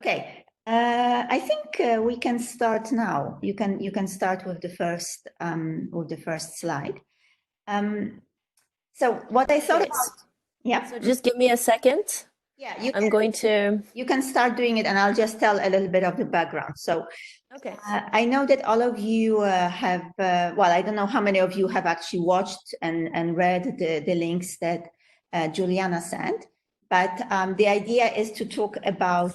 Okay, I think we can start now. You can start with the first slide. So what I thought about, yeah. So just give me a second. Yeah, you can start doing it, and I'll just tell a little bit of the background. So, okay, I know that all of you have. Well, I don't know how many of you have actually watched and read the links that Juliana sent, but the idea is to talk about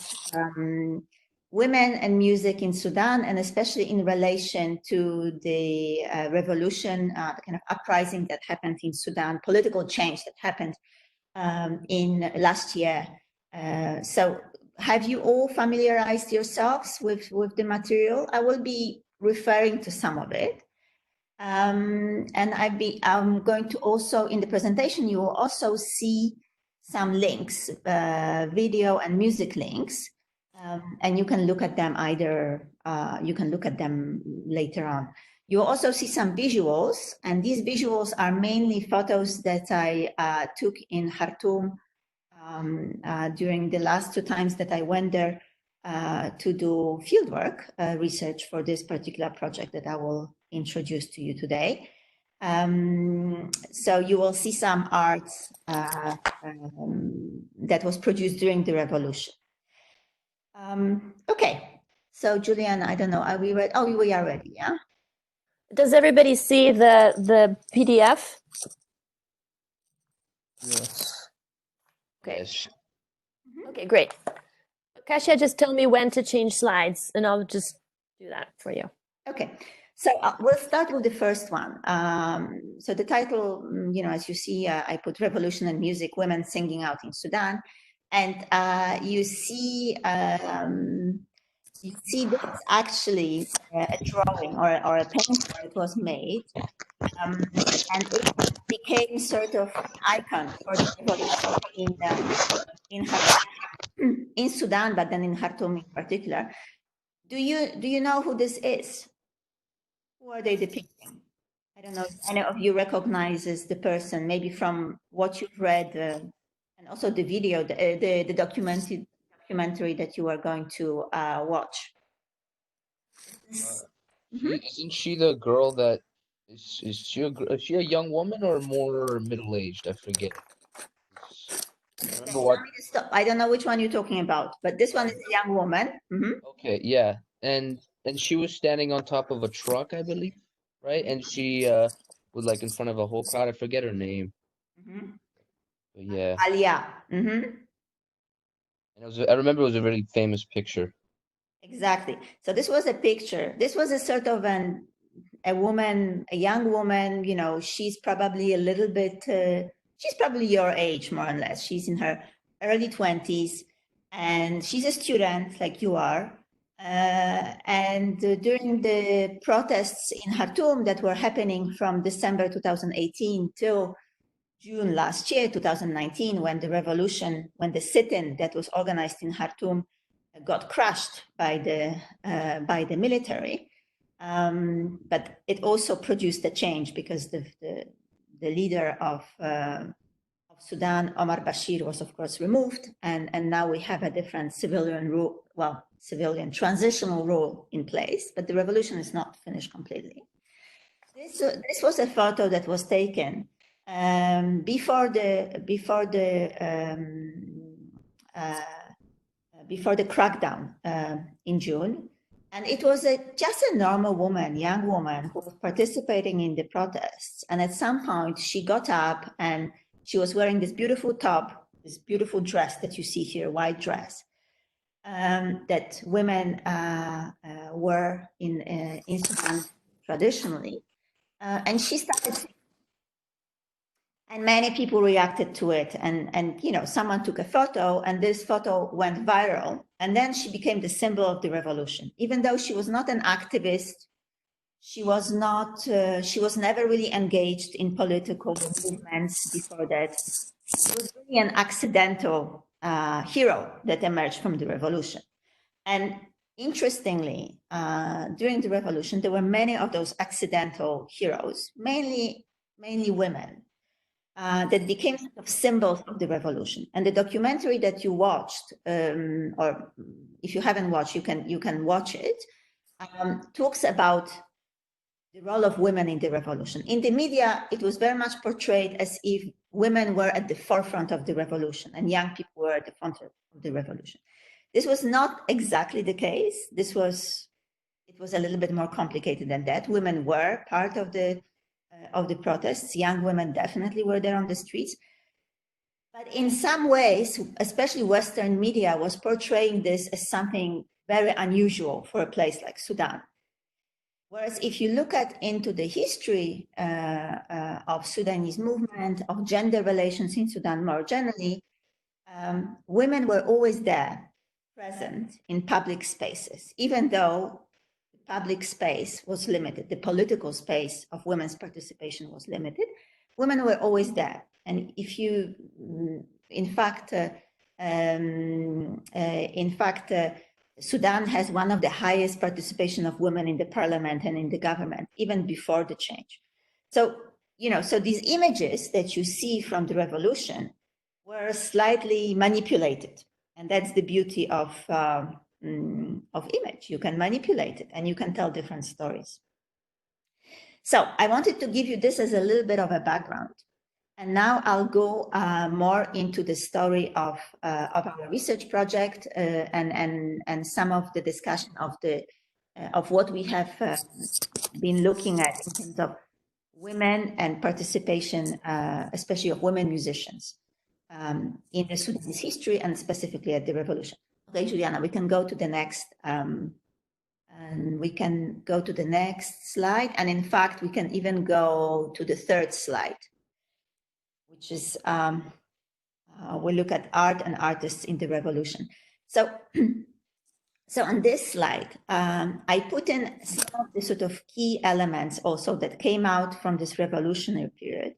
women and music in Sudan, and especially in relation to the revolution, the kind of uprising that happened in Sudan, political change that happened in last year. So have you all familiarized yourselves with the material? I will be referring to some of it. And I'm going to also, in the presentation, you will also see some links, video and music links, and you can look at them you can look at them later on. You'll also see some visuals, and these visuals are mainly photos that I took in Khartoum during the last 2 times that I went there to do fieldwork research for this particular project that I will introduce to you today. So you will see some art that was produced during the revolution. Okay, so Julian, I don't know, are we ready? Oh, we are ready, yeah? Does everybody see the PDF? Yes. Okay. Yes. Okay, great. Kasia, just tell me when to change slides, and I'll just do that for you. Okay, so we'll start with the first one. So the title, as you see, I put Revolution and Music, Women Singing Out in Sudan. And you see that's actually a drawing or a painting that was made. And it became sort of an icon for the revolution in Sudan, but then in Khartoum in particular. Do you know who this is? Who are they depicting? I don't know if any of you recognizes the person, maybe from what you've read, and also the video, the documentary that you are going to watch. Isn't she the girl that is she a young woman or more middle-aged? I forget. I remember what. I don't know which one you're talking about, but this one is a young woman. Okay, yeah, and she was standing on top of a truck, I believe, right? And she was like in front of a whole crowd. I forget her name. But yeah. Alia. And I remember it was a really famous picture. Exactly. So this was a picture. This was a sort of a woman, a young woman. She's probably a little bit. She's probably your age, more or less. She's in her early 20s, and she's a student like you are. And during the protests in Khartoum that were happening from December 2018 till June last year, 2019, when the sit-in that was organized in Khartoum got crushed by the military, but it also produced a change because the leader of Sudan, Omar Bashir, was of course removed, and now we have a different civilian transitional rule in place. But the revolution is not finished completely. This was a photo that was taken before the crackdown in June, and it was just a normal woman, young woman, who was participating in the protests. And at some point, she got up and she was wearing this beautiful top, this beautiful dress that you see here, white dress, that women wear in Sudan traditionally. And she started singing. And many people reacted to it, and someone took a photo, and this photo went viral, and then she became the symbol of the revolution. Even though she was not an activist, she was never really engaged in political movements before that. She was really an accidental hero that emerged from the revolution. And interestingly, during the revolution, there were many of those accidental heroes, mainly women. that became sort of symbols of the revolution. And the documentary that you watched, or if you haven't watched, you can watch it, talks about the role of women in the revolution. In the media, it was very much portrayed as if women were at the forefront of the revolution and young people were at the front of the revolution. This was not exactly the case. It was a little bit more complicated than that. Women were part of the protests. Young women definitely were there on the streets. But in some ways, especially Western media was portraying this as something very unusual for a place like Sudan. Whereas if you look into the history of Sudanese movement, of gender relations in Sudan more generally, women were always there, present in public spaces, even though the public space was limited, the political space of women's participation was limited. Women were always there. And if you, in fact, Sudan has one of the highest participation of women in the parliament and in the government, even before the change. So, so these images that you see from the revolution were slightly manipulated. And that's the beauty of image. You can manipulate it and you can tell different stories. So I wanted to give you this as a little bit of a background. And now I'll go more into the story of our research project and some of the discussion of what we have been looking at in terms of women and participation, especially of women musicians in the Sudanese history and specifically at the revolution. Okay, Juliana, we can go to the next. And we can go to the next slide. And in fact, we can even go to the third slide, which is, we look at art and artists in the revolution. So, so on this slide, I put in some of the sort of key elements also that came out from this revolutionary period.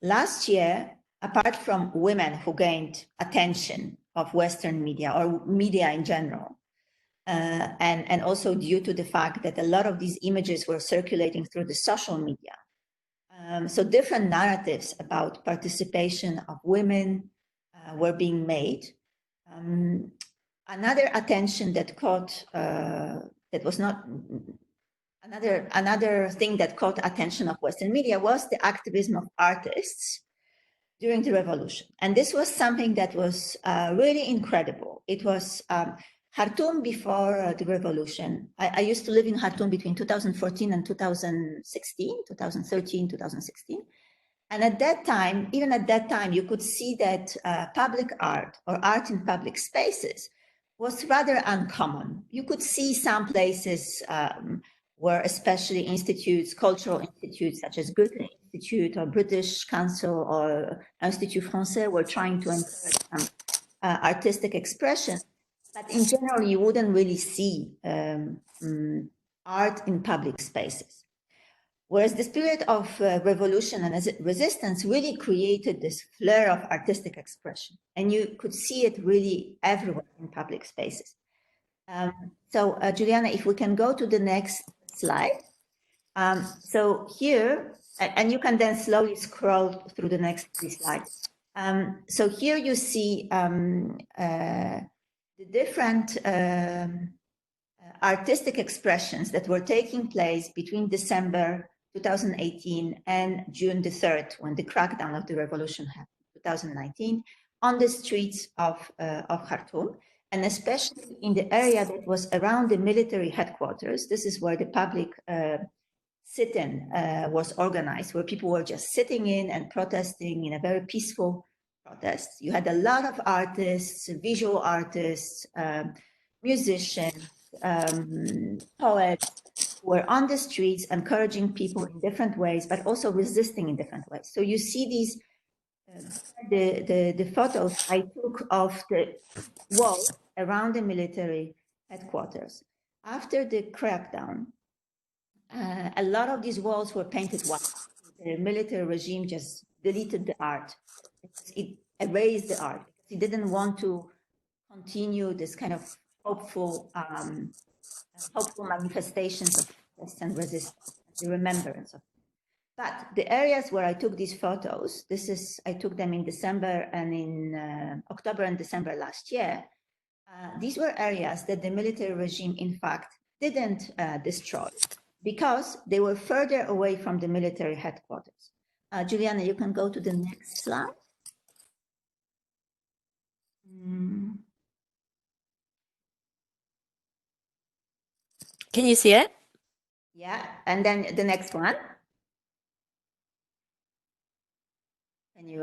Last year, apart from women who gained attention of Western media or media in general, and also due to the fact that a lot of these images were circulating through the social media. So different narratives about participation of women were being made. Another attention that caught, that was not, another thing that caught attention of Western media was the activism of artists during the revolution. And this was something that was really incredible. It was Khartoum before the revolution. I used to live in Khartoum between 2014 and 2016, 2013, 2016. And at that time, even at that time, you could see that public art or art in public spaces was rather uncommon. You could see some places where especially institutes, cultural institutes such as Goethe Institute or British Council or Institut Français were trying to encourage some artistic expression. But in general, you wouldn't really see art in public spaces. Whereas this period of revolution and resistance really created this flare of artistic expression. And you could see it really everywhere in public spaces. So Juliana, if we can go to the next slide. So here, and you can then slowly scroll through the next 3 slides. So here you see the different artistic expressions that were taking place between December 2018 and June the 3rd, when the crackdown of the revolution happened, 2019, on the streets of Khartoum, and especially in the area that was around the military headquarters. This is where the public sit-in was organized, where people were just sitting in and protesting in a very peaceful protest. You had a lot of artists, visual artists, musicians, poets who were on the streets encouraging people in different ways, but also resisting in different ways. So you see these, the photos I took of the wall around the military headquarters. After the crackdown, a lot of these walls were painted white. The military regime just deleted the art. It erased the art. It didn't want to continue this kind of hopeful manifestations of protest and resistance, the remembrance of. But the areas where I took these photos, I took them in December and in October and December last year. These were areas that the military regime, in fact, didn't destroy because they were further away from the military headquarters. Juliana, you can go to the next slide. Can you see it? Yeah, and then the next one.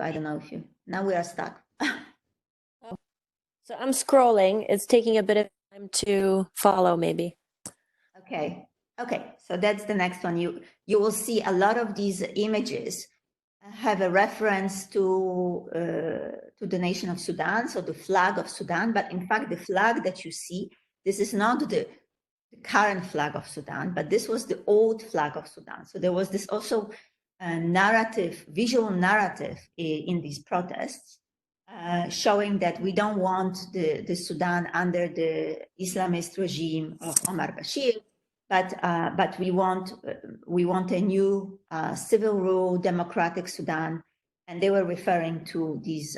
I don't know if you, now we are stuck. So I'm scrolling. It's taking a bit of time to follow, maybe. Okay, so that's the next one. You will see a lot of these images have a reference to the nation of Sudan, so the flag of Sudan. But in fact, the flag that you see, this is not the current flag of Sudan, but this was the old flag of Sudan. So there was this also visual narrative in these protests, showing that we don't want the Sudan under the Islamist regime of Omar Bashir, but we want a new civil rule, democratic Sudan, and they were referring to these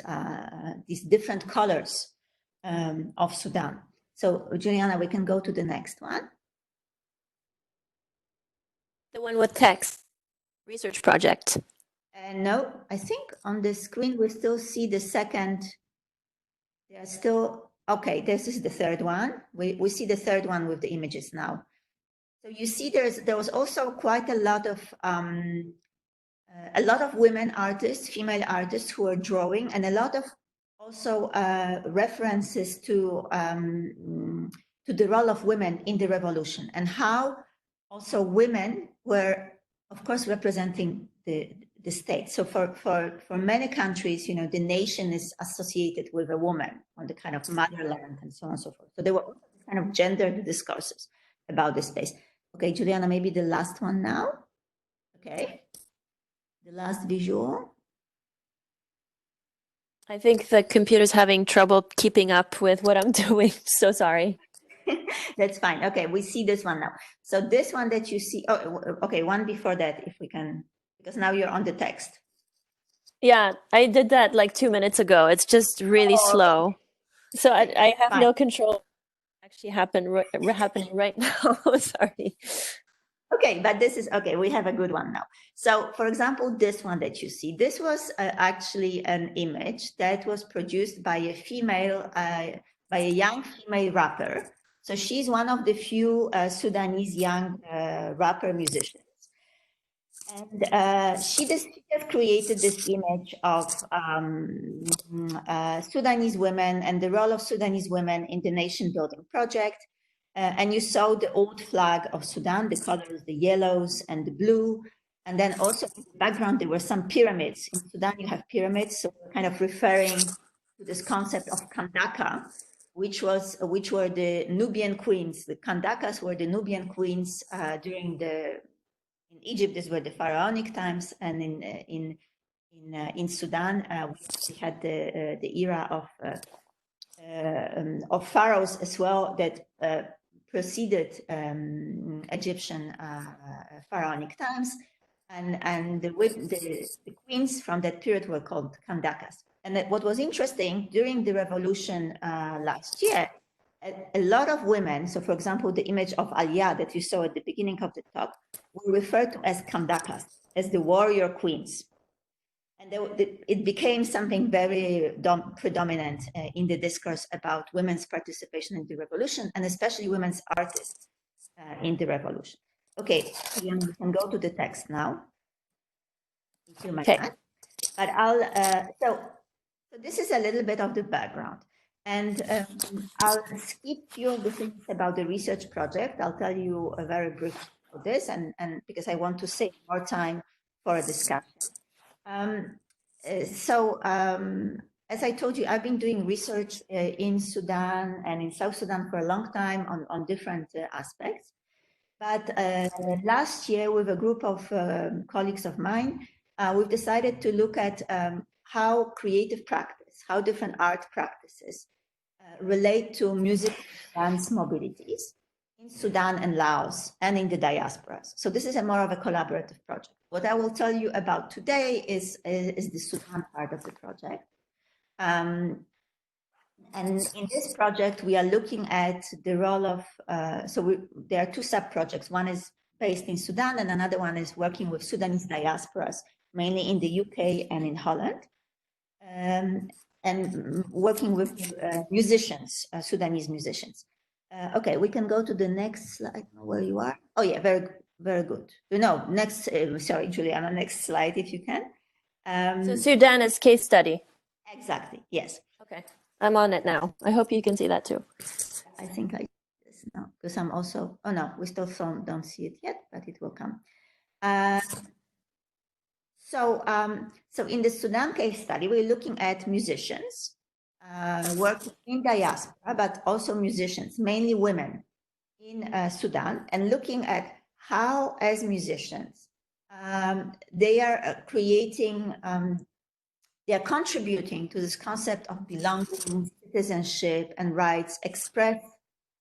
different colors of Sudan. So Juliana, we can go to the next one. The one with text, research project. No, I think on the screen we still see the second. They are still, okay, this is the third one. We see the third one with the images now. So you see there was also quite a lot of women artists, female artists who are drawing, and a lot of also references to the role of women in the revolution and how also women were, of course, representing the state. So for many countries, the nation is associated with a woman on the kind of motherland and so on and so forth. So there were also kind of gendered discourses about the space. Okay, Juliana, maybe the last one now. Okay, the last visual. I think the computer's having trouble keeping up with what I'm doing. So sorry. That's fine. Okay, we see this one now. So this one that you see, okay, one before that, if we can, because now you're on the text. Yeah, I did that like 2 minutes ago. It's just really slow. So I have no control. Actually happening right now. Sorry. Okay, but this is okay. We have a good one now. So, for example, this one that you see, this was actually an image that was produced by a young female rapper. So she's one of the few Sudanese young rapper musicians. And she just created this image of Sudanese women and the role of Sudanese women in the nation building project. And you saw the old flag of Sudan, the colors, the yellows and the blue. And then also in the background, there were some pyramids. In Sudan, you have pyramids, so we're kind of referring to this concept of Kandaka, which were the Nubian queens. The Kandakas were the Nubian queens during in Egypt, these were the pharaonic times, and in Sudan, we had the era of pharaohs as well that preceded Egyptian pharaonic times, and the queens from that period were called Kandakas. And what was interesting during the revolution last year, a lot of women, so for example, the image of Aliyah that you saw at the beginning of the talk, were referred to as Kandakas, as the warrior queens. And it became something very predominant in the discourse about women's participation in the revolution, and especially women's artists in the revolution. Okay, we can go to the text now. Okay. But so this is a little bit of the background. And I'll skip few of the things about the research project. I'll tell you a very brief of this, and because I want to save more time for a discussion. As I told you, I've been doing research in Sudan and in South Sudan for a long time on different aspects. But last year, with a group of colleagues of mine, we've decided to look at how creative practice, how different art practices relate to music dance mobilities in Sudan and Laos and in the diasporas. So this is more of a collaborative project. what I will tell you about today is the Sudan part of the project. And in this project, we are looking at the role of, there are two sub-projects. One is based in Sudan and another one is working with Sudanese diasporas, mainly in the UK and in Holland. And working with musicians, Sudanese musicians. Okay, we can go to the next slide. I don't know where you are. Oh yeah, very good. No, next, sorry, Juliana, next slide if you can. So Sudan is case study. Exactly, yes. Okay, I'm on it now. I hope you can see that too. I think I this now, because I'm also, oh no, we still don't see it yet, but it will come. So in the Sudan case study, we're looking at musicians working in diaspora, but also musicians, mainly women in Sudan, and looking at how, as musicians, they are creating, they are contributing to this concept of belonging, citizenship, and rights expressed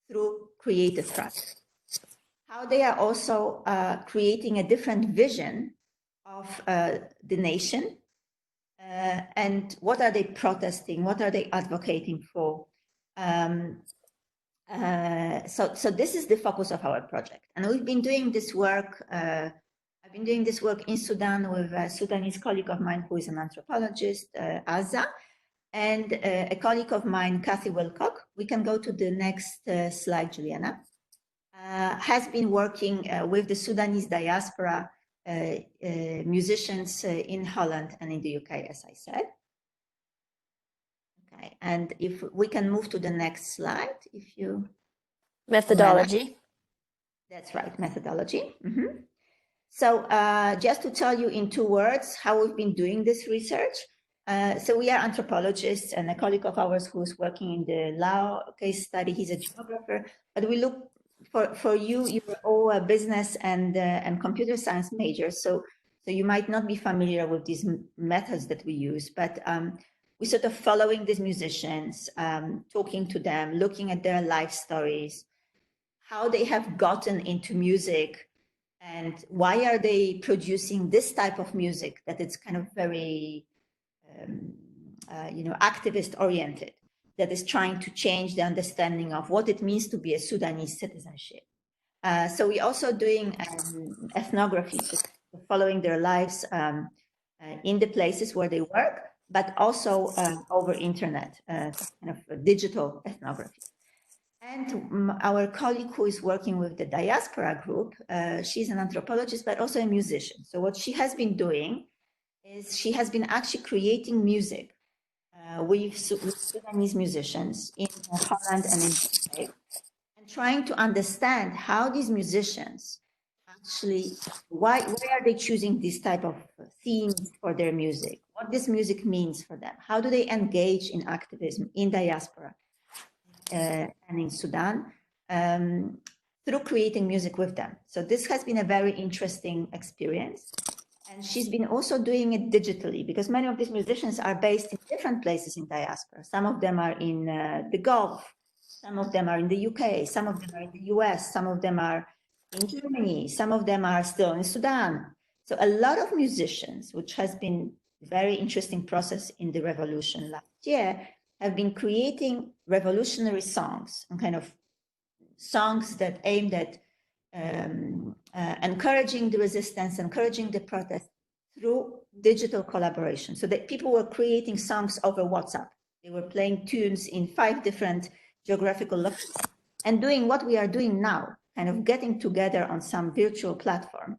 through creative practice. How they are also creating a different vision of the nation, and what are they protesting, what are they advocating for. So this is the focus of our project, and we've been doing this work. I've been doing this work in Sudan with a Sudanese colleague of mine who is an anthropologist, Azza, and a colleague of mine, Kathy Wilcock. We can go to the next slide, Juliana. Has been working with the Sudanese diaspora musicians in Holland and in the UK, as I said. Okay, and if we can move to the next slide, if you... Methodology. That's right, methodology. Mm-hmm. So just to tell you in 2 words how we've been doing this research. So we are anthropologists, and a colleague of ours who's working in the Lao case study, he's a geographer, but we look for you're all a business and computer science majors, so you might not be familiar with these methods that we use, but we're sort of following these musicians, talking to them, looking at their life stories, how they have gotten into music, and why are they producing this type of music that it's kind of very, activist oriented, that is trying to change the understanding of what it means to be a Sudanese citizenship. So we're also doing ethnography, so following their lives in the places where they work, but also over internet, kind of digital ethnography. And our colleague who is working with the diaspora group, she's an anthropologist, but also a musician. So what she has been doing is she has been actually creating music with Sudanese musicians in Holland and in the UK, and trying to understand how these musicians actually, why are they choosing this type of themes for their music, what this music means for them, how do they engage in activism in diaspora and in Sudan through creating music with them. So this has been a very interesting experience. And she's been also doing it digitally, because many of these musicians are based in different places in diaspora. Some of them are in the Gulf, some of them are in the UK, some of them are in the US, some of them are in Germany, some of them are still in Sudan. So a lot of musicians, which has been a very interesting process in the revolution last year, have been creating revolutionary songs, and kind of songs that aimed at encouraging the resistance, encouraging the protest through digital collaboration. So that people were creating songs over WhatsApp. They were playing tunes in 5 different geographical locations and doing what we are doing now, kind of getting together on some virtual platform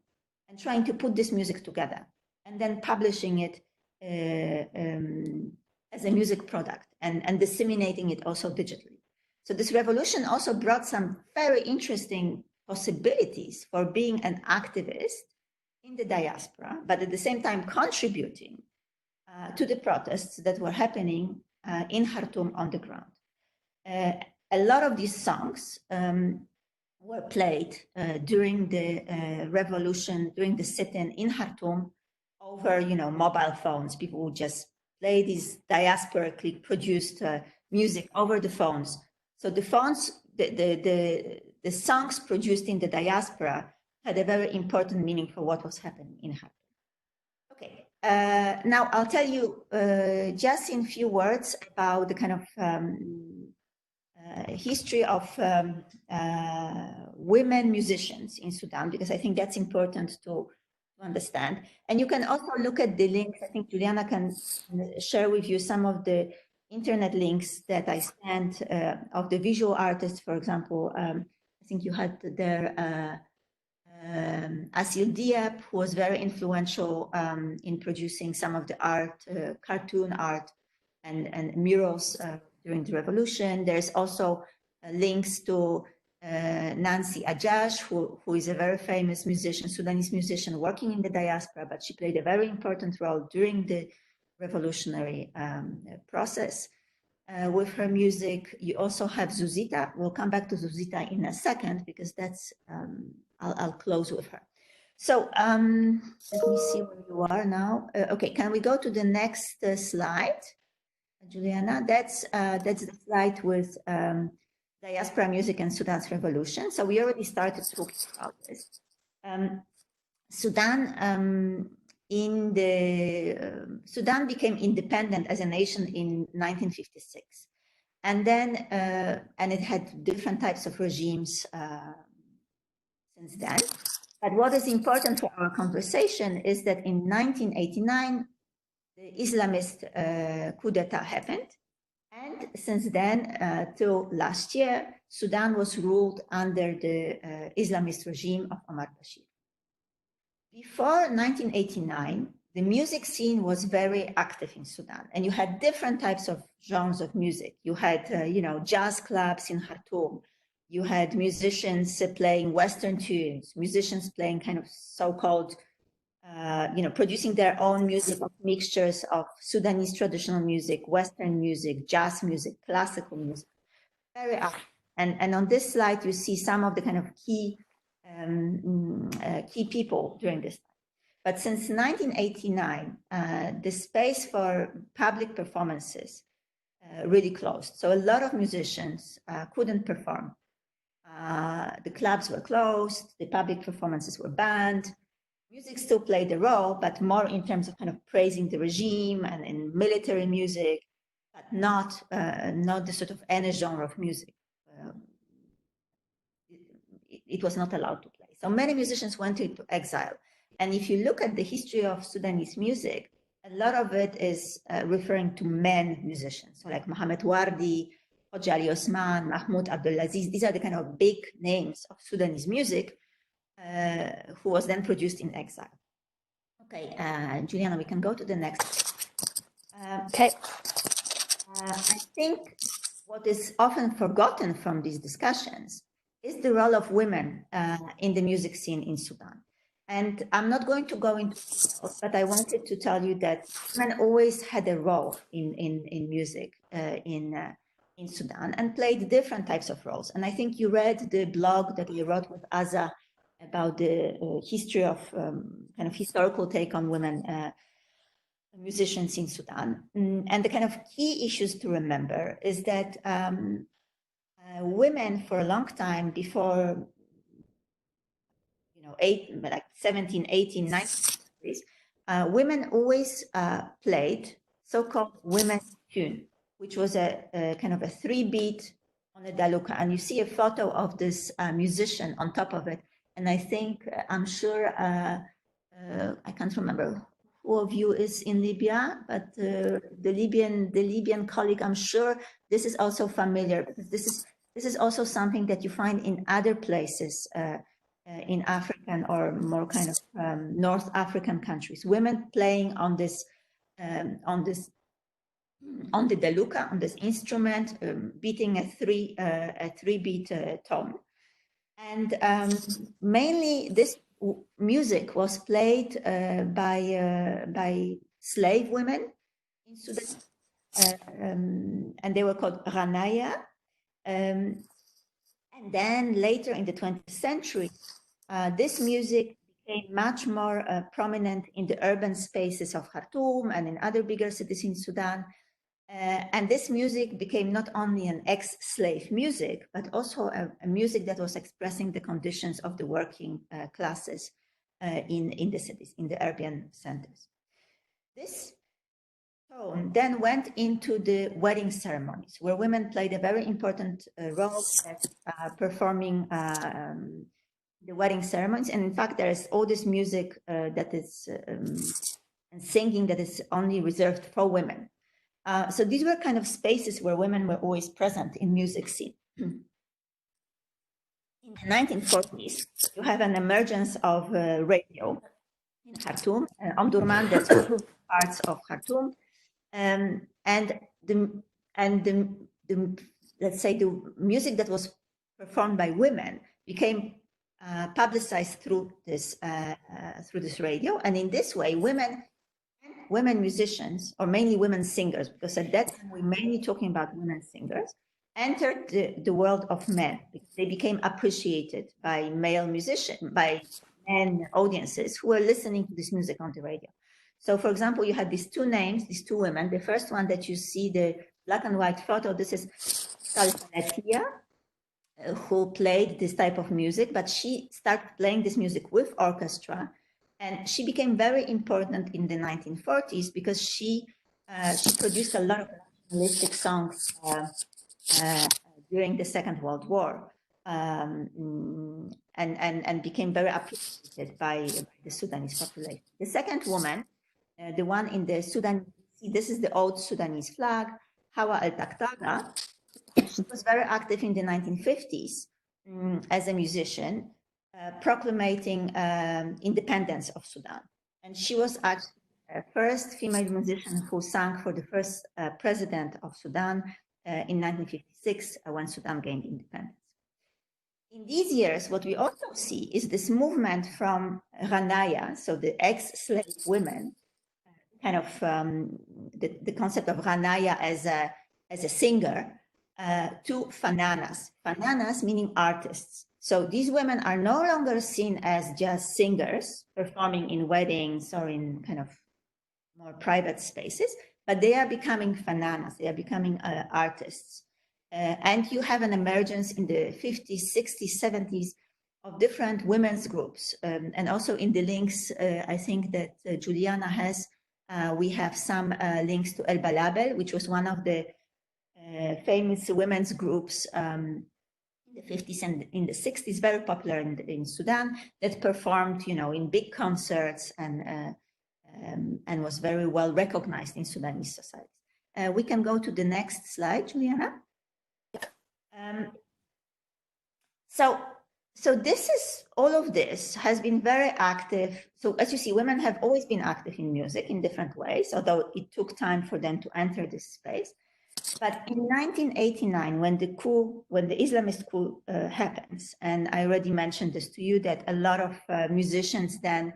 and trying to put this music together and then publishing it as a music product and disseminating it also digitally. So this revolution also brought some very interesting possibilities for being an activist in the diaspora, but at the same time contributing to the protests that were happening in Khartoum on the ground. A lot of these songs were played during the revolution, during the sit-in in Khartoum over, mobile phones. People would just play these diasporically produced music over the phones. So the phones, the songs produced in the diaspora had a very important meaning for what was happening in Khartoum. Okay, now I'll tell you just in few words about the kind of history of women musicians in Sudan, because I think that's important to understand. And you can also look at the links. I think Juliana can share with you some of the internet links that I sent of the visual artists, for example. I think you had there Asil Diab, who was very influential in producing some of the art, cartoon art and murals during the revolution. There's also links to Nancy Ajash, who is a very famous musician, Sudanese musician working in the diaspora, but she played a very important role during the revolutionary process with her music. You also have Zuzita. We'll come back to Zuzita in a second, because that's, I'll close with her. So let me see where you are now. Okay, can we go to the next slide, Juliana? That's the slide with diaspora music and Sudan's revolution. So we already started talking about this. Sudan Sudan became independent as a nation in 1956, and then and it had different types of regimes since then. But what is important for our conversation is that in 1989, the Islamist coup d'etat happened. And since then, till last year, Sudan was ruled under the Islamist regime of Omar Bashir. Before 1989, the music scene was very active in Sudan, and you had different types of genres of music. You had, jazz clubs in Khartoum. You had musicians playing Western tunes, musicians playing kind of so-called, producing their own music of mixtures of Sudanese traditional music, Western music, jazz music, classical music, very active. And on this slide, you see some of the kind of key people during this time. But since 1989, the space for public performances really closed. So a lot of musicians couldn't perform. The clubs were closed, the public performances were banned. Music still played a role, but more in terms of kind of praising the regime and in military music, but not the sort of any genre of music. It was not allowed to play. So many musicians went into exile. And if you look at the history of Sudanese music, a lot of it is referring to men musicians. So like Mohamed Wardi, Hoji Ali Osman, Mahmoud Abdulaziz, these are the kind of big names of Sudanese music who was then produced in exile. Okay, Juliana, we can go to the next. Okay. I think what is often forgotten from these discussions is the role of women in the music scene in Sudan. And I'm not going to go into details, but I wanted to tell you that women always had a role in music in Sudan, and played different types of roles. And I think you read the blog that we wrote with Aza about the history of kind of historical take on women musicians in Sudan. And the kind of key issues to remember is that women for a long time before, 17, 18, 19 women always played so-called women's tune, which was a kind of a 3-beat on a daluka. And you see a photo of this musician on top of it. And I think, I'm sure, I can't remember who of you is in Libya, but the Libyan colleague, I'm sure this is also familiar, because this is also something that you find in other places in African or more kind of North African countries. Women playing on the daluka, on this instrument, beating a 3-beat tone. And mainly this music was played by slave women in Sudan, and they were called Ranaya. And then later in the 20th century, this music became much more prominent in the urban spaces of Khartoum and in other bigger cities in Sudan. And this music became not only an ex-slave music, but also a music that was expressing the conditions of the working classes in the cities, in the urban centers. This tone then went into the wedding ceremonies, where women played a very important role at performing the wedding ceremonies. And in fact, there is all this music that is and singing that is only reserved for women. So these were kind of spaces where women were always present in music scene. In the 1940s, you have an emergence of radio in Khartoum, Omdurman, that's parts of Khartoum, and the let's say the music that was performed by women became publicized through this radio, and in this way, women musicians, or mainly women singers, because at that time we're mainly talking about women singers, entered the world of men. They became appreciated by male musicians, by men audiences who were listening to this music on the radio. So, for example, you had these two names, these two women. The first one that you see, the black and white photo, this is Salfanetia, who played this type of music, but she started playing this music with orchestra. And she became very important in the 1940s because she produced a lot of nationalistic songs during the Second World War, and became very appreciated by the Sudanese population. The second woman, the one in the Sudan, this is the old Sudanese flag, Hawa al-Taktaga. She was very active in the 1950s as a musician, proclamating independence of Sudan. And she was actually the first female musician who sang for the first president of Sudan in 1956 when Sudan gained independence. In these years, what we also see is this movement from Ranaya, so the ex-slave women, kind of the concept of Ranaya as a singer, to fananas. Fananas meaning artists. So these women are no longer seen as just singers performing in weddings or in kind of more private spaces, but they are becoming fananas. They are becoming artists. And you have an emergence in the 50s, 60s, 70s of different women's groups. And also in the links, I think that Juliana has, we have some links to El Balabel, which was one of the famous women's groups in the 50s and in the 60s, very popular in Sudan, that performed, in big concerts and was very well recognized in Sudanese society. We can go to the next slide, Juliana. So this is, all of this has been very active. So as you see, women have always been active in music in different ways, although it took time for them to enter this space. But in 1989, when the Islamist coup happens, and I already mentioned this to you, that a lot of musicians then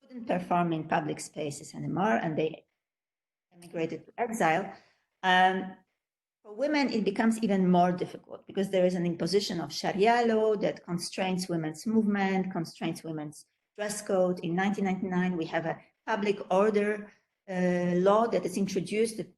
couldn't perform in public spaces anymore, and they emigrated to exile. For women, it becomes even more difficult because there is an imposition of Sharia law that constrains women's movement, constrains women's dress code. In 1999, we have a public order law that is introduced that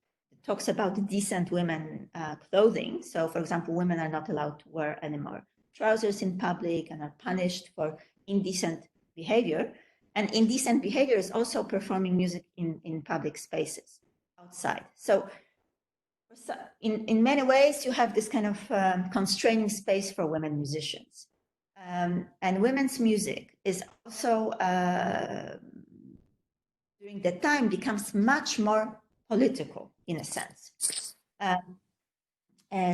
talks about decent women clothing. So, for example, women are not allowed to wear anymore trousers in public and are punished for indecent behavior. And indecent behavior is also performing music in public spaces outside. So in many ways, you have this kind of constraining space for women musicians. And women's music is also, during that time, becomes much more political in a sense.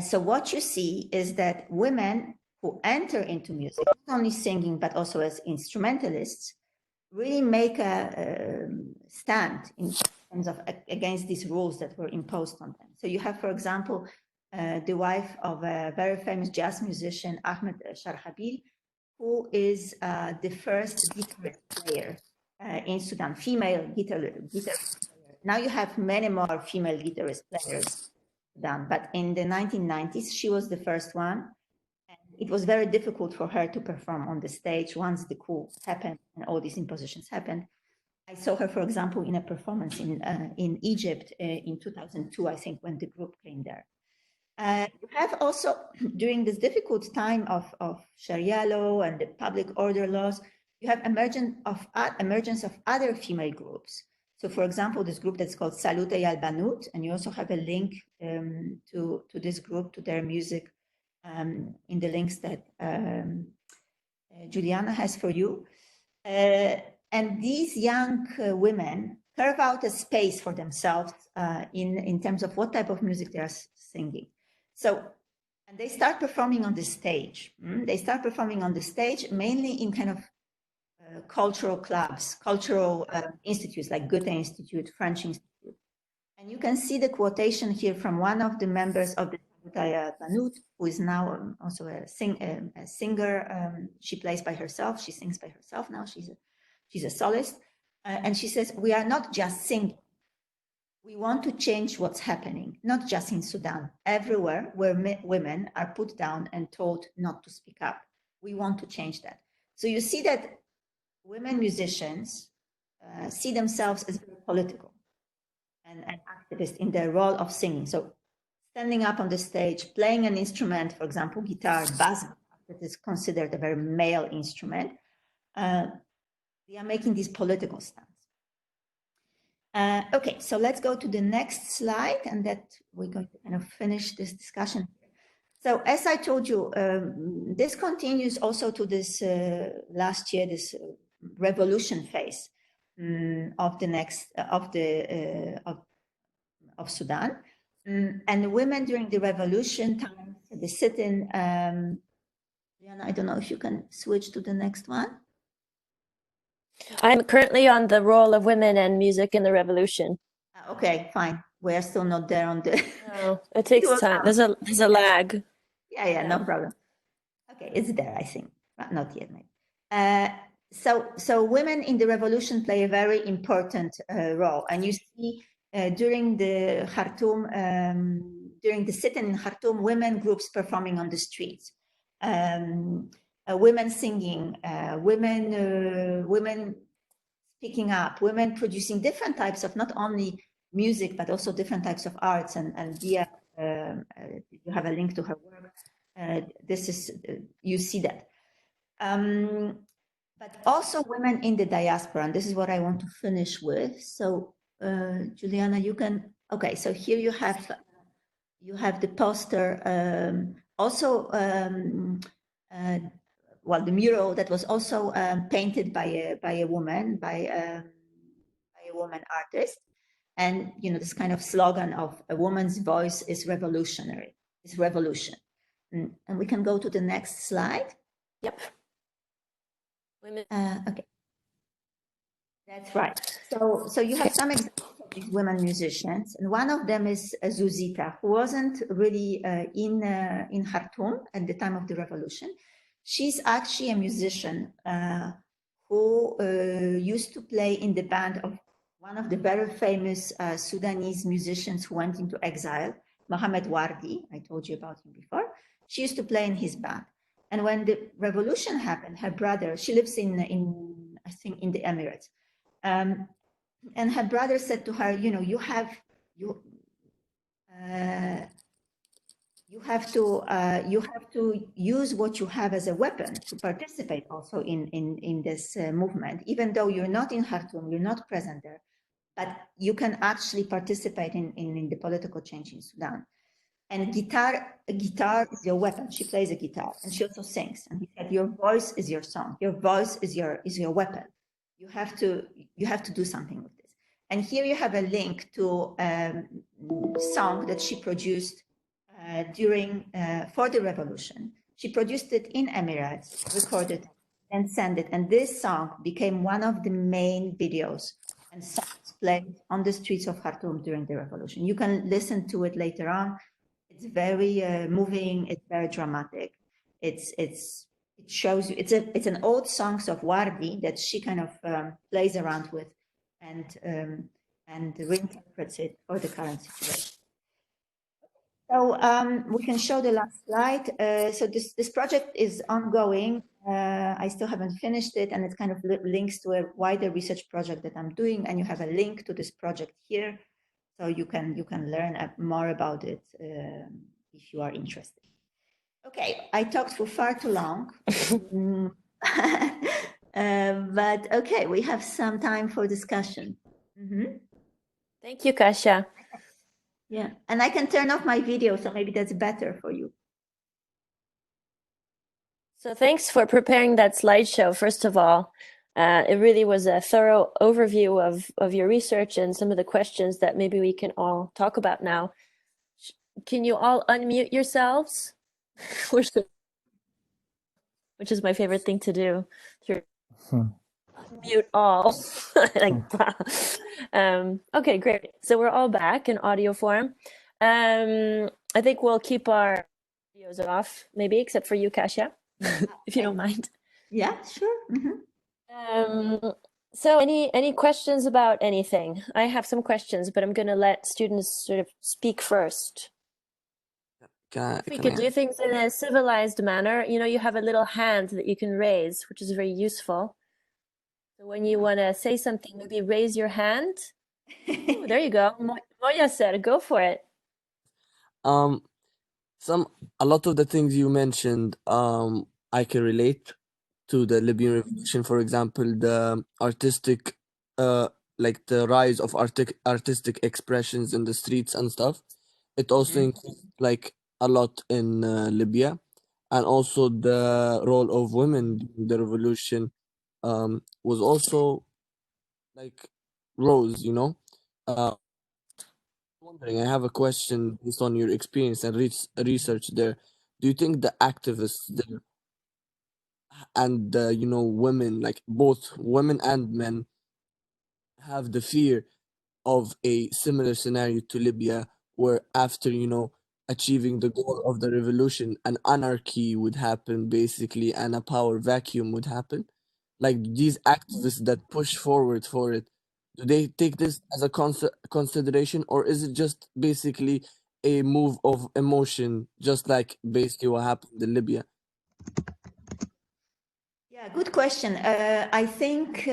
So what you see is that women who enter into music, not only singing, but also as instrumentalists, really make a stand in terms of against these rules that were imposed on them. So you have, for example, the wife of a very famous jazz musician, Ahmed Sharhabil, who is the first guitarist player in Sudan, female guitarist player. Now you have many more female guitarist players in Sudan, but in the 1990s, she was the first one. And it was very difficult for her to perform on the stage once the coup happened and all these impositions happened. I saw her, for example, in a performance in Egypt in 2002, I think, when the group came there. You have also, during this difficult time of Sharia law and the public order laws, you have emergence of other female groups. So, for example, this group that's called Salute Al Banut, and you also have a link to this group, to their music, in the links that Juliana has for you. And these young women carve out a space for themselves in terms of what type of music they are singing. So, and they start performing on the stage. They start performing on the stage mainly in kind of cultural clubs, cultural institutes like Goethe Institute, French Institute. And you can see the quotation here from one of the members of the Banut, who is now also a singer. She plays by herself. She sings by herself now. She's a soloist. And she says, we are not just singing. We want to change what's happening, not just in Sudan, everywhere where women are put down and told not to speak up. We want to change that. So you see that women musicians see themselves as very political and activists in their role of singing. So standing up on the stage, playing an instrument, for example, guitar, bass, that is considered a very male instrument, they are making these political stands. Okay, so let's go to the next slide, and that we're going to kind of finish this discussion. So as I told you, this continues also to this last year, this revolution phase of the next of Sudan, and women during the revolution time, the sit-in. Diana, I don't know if you can switch to the next one. I'm currently on the role of women and music in the revolution. Okay, fine. We're still not there on the. No, it takes time. There's a lag. Yeah, no problem. Okay, it's there, I think. Not yet, maybe. So women in the revolution play a very important role, and you see during the Khartoum, during the sit-in in Khartoum, women groups performing on the streets. Women singing, women speaking up, women producing different types of not only music but also different types of arts. And Dia, you have a link to her work. This is you see that, but also women in the diaspora, and this is what I want to finish with. So, Juliana, you can. Okay, so here you have the poster. Also. Well, the mural that was also painted by a woman, by a woman artist, and this kind of slogan of a woman's voice is revolutionary, is revolution. And we can go to the next slide. Yep. Women. Okay, that's right. So you have some examples of these women musicians, and one of them is Zuzita, who wasn't really in Khartoum at the time of the revolution. She's actually a musician who used to play in the band of one of the very famous Sudanese musicians who went into exile, Mohammed Wardi. I told you about him before. She used to play in his band. And when the revolution happened, her brother, she lives in I think in the Emirates, and her brother said to her, you have to use what you have as a weapon to participate also in this movement, even though you're not in Khartoum, you're not present there, but you can actually participate in the political change in Sudan. And a guitar is your weapon. She plays a guitar and she also sings. And he said, your voice is your song. Your voice is your weapon. You have to do something with this. And here you have a link to a song that she produced for the revolution. She produced it in Emirates, recorded it, and sent it. And this song became one of the main videos and songs played on the streets of Khartoum during the revolution. You can listen to it later on. It's very moving. It's very dramatic. It shows you. It's an old songs of Wardi that she kind of plays around with, and reinterprets it for the current situation. So we can show the last slide. So this project is ongoing. I still haven't finished it, and it kind of links to a wider research project that I'm doing. And you have a link to this project here, so you can learn more about it if you are interested. Okay, I talked for far too long, but okay, we have some time for discussion. Thank you, Kasia. Yeah, and I can turn off my video, so maybe that's better for you. So thanks for preparing that slideshow, first of all. It really was a thorough overview of your research and some of the questions that maybe we can all talk about now. Can you all unmute yourselves? Which is my favorite thing to do. Mute all. Okay, great. So we're all back in audio form. I think we'll keep our videos off, maybe, except for you, Kasia, if you don't mind. Yeah, sure. So any questions about anything? I have some questions, but I'm going to let students sort of speak first. If we could do things in a civilized manner, you have a little hand that you can raise, which is very useful. So when you want to say something, maybe raise your hand. Oh, there you go. Moya said, go for it. A lot of the things you mentioned, I can relate to the Libyan Revolution. For example, the artistic, like the rise of artistic expressions in the streets and stuff. It also increased like a lot in Libya, and also the role of women during the revolution was also like rose. Wondering, I have a question based on your experience and research there. Do you think the activists there and women, like both women and men, have the fear of a similar scenario to Libya, where after achieving the goal of the revolution, an anarchy would happen basically, and a power vacuum would happen? Like these activists that push forward for it, do they take this as a consideration, or is it just basically a move of emotion, just like basically what happened in Libya? Yeah, good question. I think,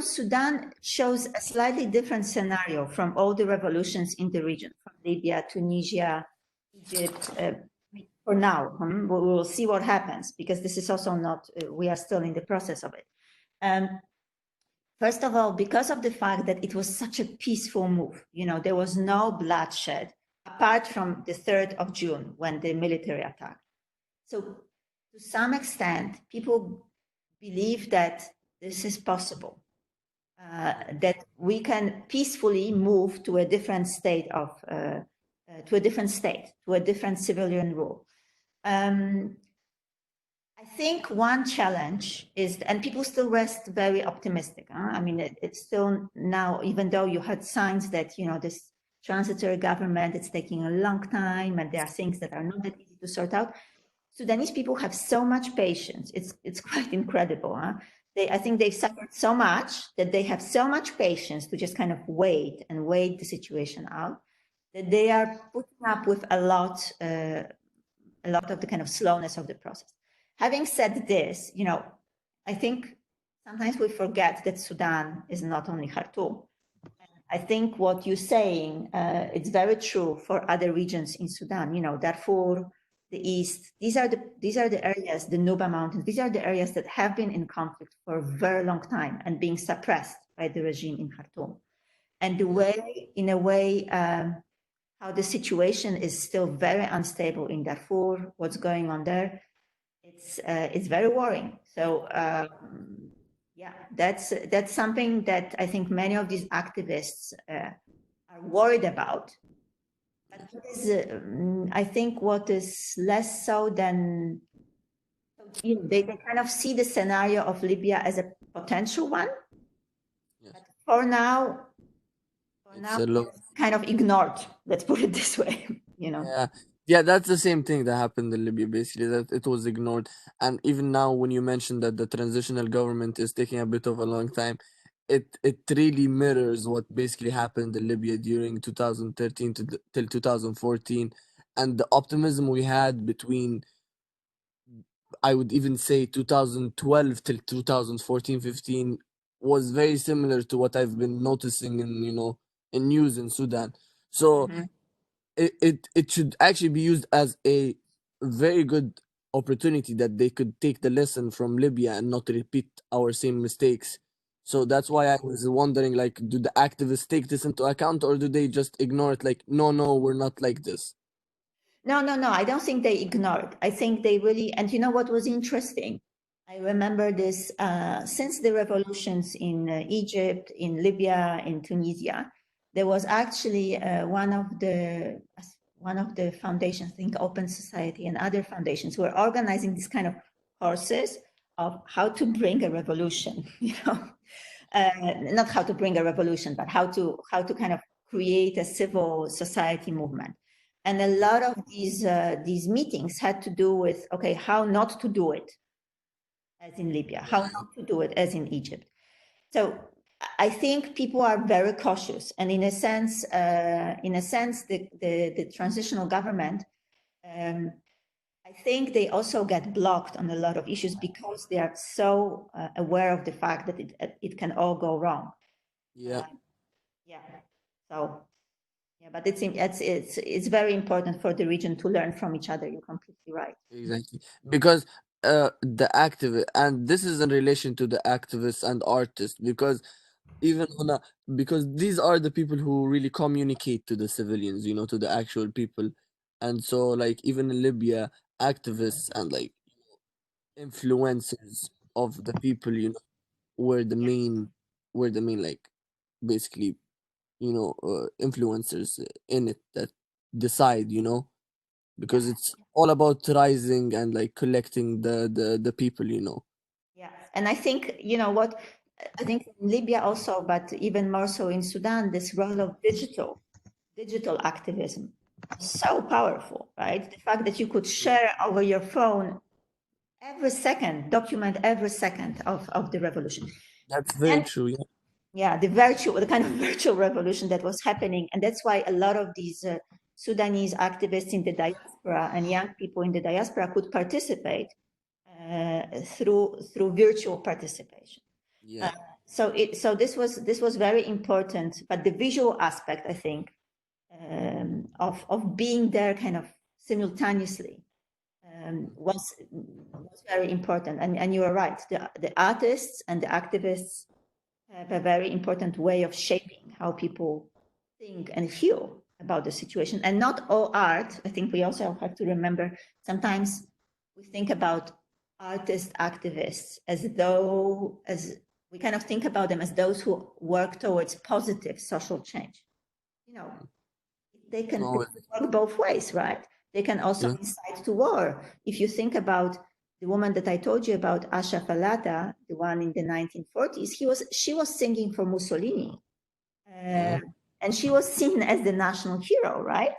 Sudan shows a slightly different scenario from all the revolutions in the region, from Libya, Tunisia, Egypt. For now, we will see what happens, because this is also not, we are still in the process of it. First of all, because of the fact that it was such a peaceful move, there was no bloodshed, apart from the 3rd of June when the military attacked. So to some extent, people believe that this is possible, that we can peacefully move to a different state to a different civilian rule. I think one challenge is, and people still rest very optimistic. I mean, it's still now, even though you had signs that, this transitory government, it's taking a long time, and there are things that are not that easy to sort out. Sudanese people have so much patience. It's quite incredible. I think they've suffered so much that they have so much patience to just kind of wait the situation out, that they are putting up with a lot of the kind of slowness of the process. Having said this, I think sometimes we forget that Sudan is not only Khartoum. I think what you're saying, it's very true for other regions in Sudan, Darfur, the East. These are the areas, the Nuba Mountains, these are the areas that have been in conflict for a very long time and being suppressed by the regime in Khartoum. And in a way, how the situation is still very unstable in Darfur, what's going on there, it's very worrying. So yeah, that's something that I think many of these activists are worried about. But I think what is less so than, they kind of see the scenario of Libya as a potential one. Yes. But for now, kind of ignored. Let's put it this way. Yeah, that's the same thing that happened in Libya, basically, that it was ignored. And even now, when you mentioned that the transitional government is taking a bit of a long time, it really mirrors what basically happened in Libya during 2013 till 2014. and the optimism we had between, I would even say, 2012 till 2014, 15 was very similar to what I've been noticing in, in news in Sudan. So Mhm. it should actually be used as a very good opportunity that they could take the lesson from Libya and not repeat our same mistakes. So that's why I was wondering, like, do the activists take this into account, or do they just ignore it? Like, no, we're not like this. No, no, no. I don't think they ignored. I think they really, and you know what was interesting? I remember this since the revolutions in Egypt, in Libya, in Tunisia, there was actually one of the foundations, I think Open Society and other foundations, were organizing this kind of courses of how to bring a revolution. Not how to bring a revolution, but how to kind of create a civil society movement. And a lot of these meetings had to do with, okay, how not to do it as in Libya, how not to do it as in Egypt. So I think people are very cautious, and in a sense, the transitional government, I think they also get blocked on a lot of issues because they are so aware of the fact that it can all go wrong. Yeah. Yeah. So yeah, but it's very important for the region to learn from each other. You're completely right. Exactly. Because the activist, and this is in relation to the activists and artists, because even on a, because these are the people who really communicate to the civilians, to the actual people. And so, like, even in Libya, activists and like influencers of the people, were the main, like, basically, influencers in it that decide, because it's all about rising and like collecting the people. Yeah, and I think what I think in Libya also, but even more so in Sudan, this role of digital activism is so powerful, right? The fact that you could share over your phone every second, document every second of the revolution. That's very And true. Yeah. yeah, the kind of virtual revolution that was happening, and that's why a lot of these Sudanese activists in the diaspora and young people in the diaspora could participate through virtual participation. Yeah. So this was very important, but the visual aspect, I think, of being there kind of simultaneously was very important. And you are right, the artists and the activists have a very important way of shaping how people think and feel about the situation. And not all art, I think we also have to remember, sometimes we think about artist activists as we kind of think about them as those who work towards positive social change. They can No, work both ways, right? They can also yeah. incite to war. If you think about the woman that I told you about, Asha Falata, the one in the 1940s, she was singing for Mussolini, and she was seen as the national hero, right?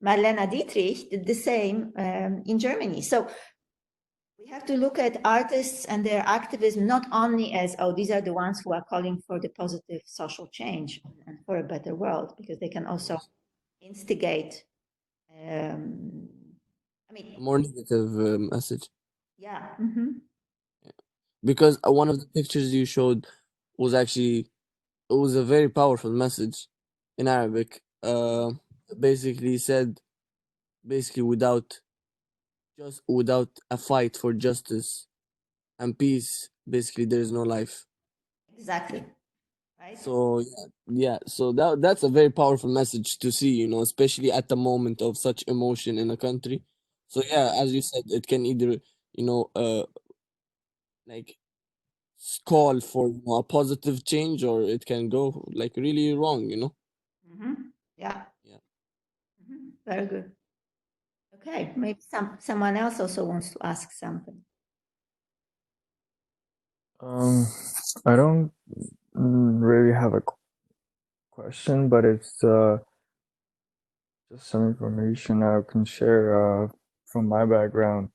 Marlene Dietrich did the same in Germany. So we have to look at artists and their activism not only as, oh, these are the ones who are calling for the positive social change and for a better world, because they can also instigate. I mean, A more negative message. yeah. Mm-hmm. Because one of the pictures you showed was actually, it was a very powerful message in Arabic. Basically said, basically, without a fight for justice and peace, basically there is no life. Exactly. Right. So yeah. So that's a very powerful message to see, especially at the moment of such emotion in a country. So yeah, as you said, it can either, like, call for, a positive change, or it can go like really wrong. Mm-hmm. Yeah. Yeah. Mm-hmm. Very good. Okay, maybe someone else also wants to ask something. I don't really have a question, but it's just some information I can share from my background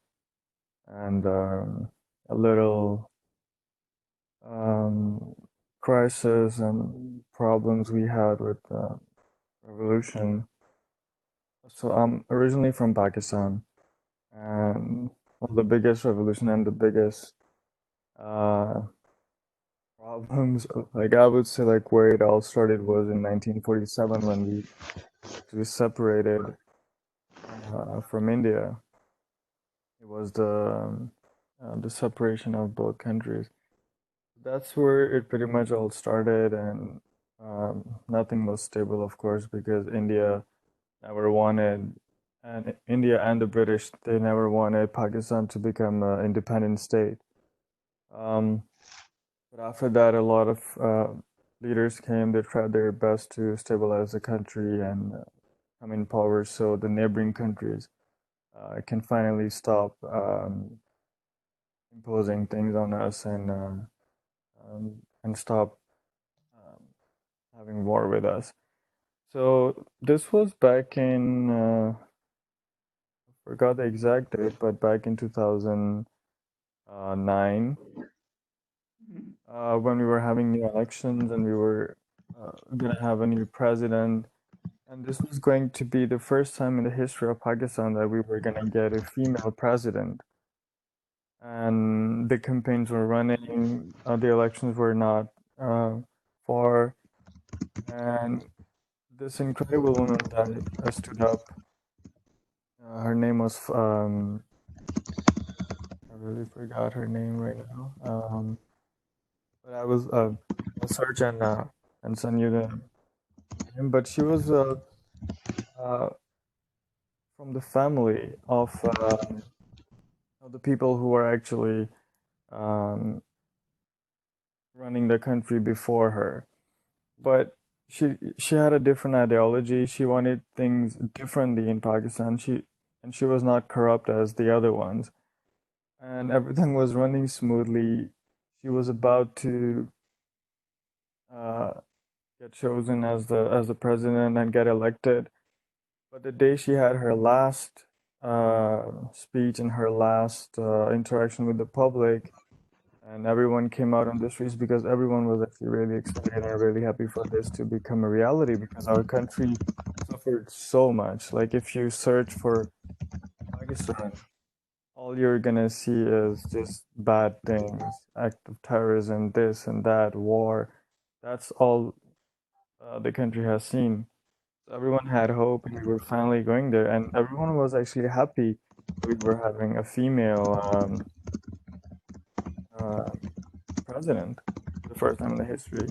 and a little um, crisis and problems we had with revolution. So I'm originally from Pakistan, and well, the biggest revolution and the biggest uh, problems, like I would say, like where it all started was in 1947 when we separated from India. It was the separation of both countries. That's where it pretty much all started, and nothing was stable, of course, because India never wanted, and India and the British, they never wanted Pakistan to become an independent state. Um, but after that, a lot of leaders came. They tried their best to stabilize the country and come in power, so the neighboring countries can finally stop imposing things on us and stop um, having war with us. So this was back in forgot the exact date, but back in 2009, when we were having new elections and we were gonna have a new president, and this was going to be the first time in the history of Pakistan that we were gonna get a female president. And the campaigns were running, the elections were not far, and this incredible woman that stood up, her name was I really forgot her name right now. But I'll search and send you the name. But she was uh, from the family of the people who were actually um, running the country before her. But she had a different ideology. She wanted things differently in Pakistan. She was not corrupt as the other ones, and everything was running smoothly. She was about to uh, get chosen as the president and get elected. But the day she had her last speech and her last interaction with the public, and everyone came out on the streets because everyone was actually really excited and really happy for this to become a reality because our country suffered so much. Like if you search for Pakistan, all you're gonna see is just bad things, act of terrorism, this and that, war. That's all the country has seen. So everyone had hope, and we were finally going there, and everyone was actually happy we were having a female uh, president for the first time in the history.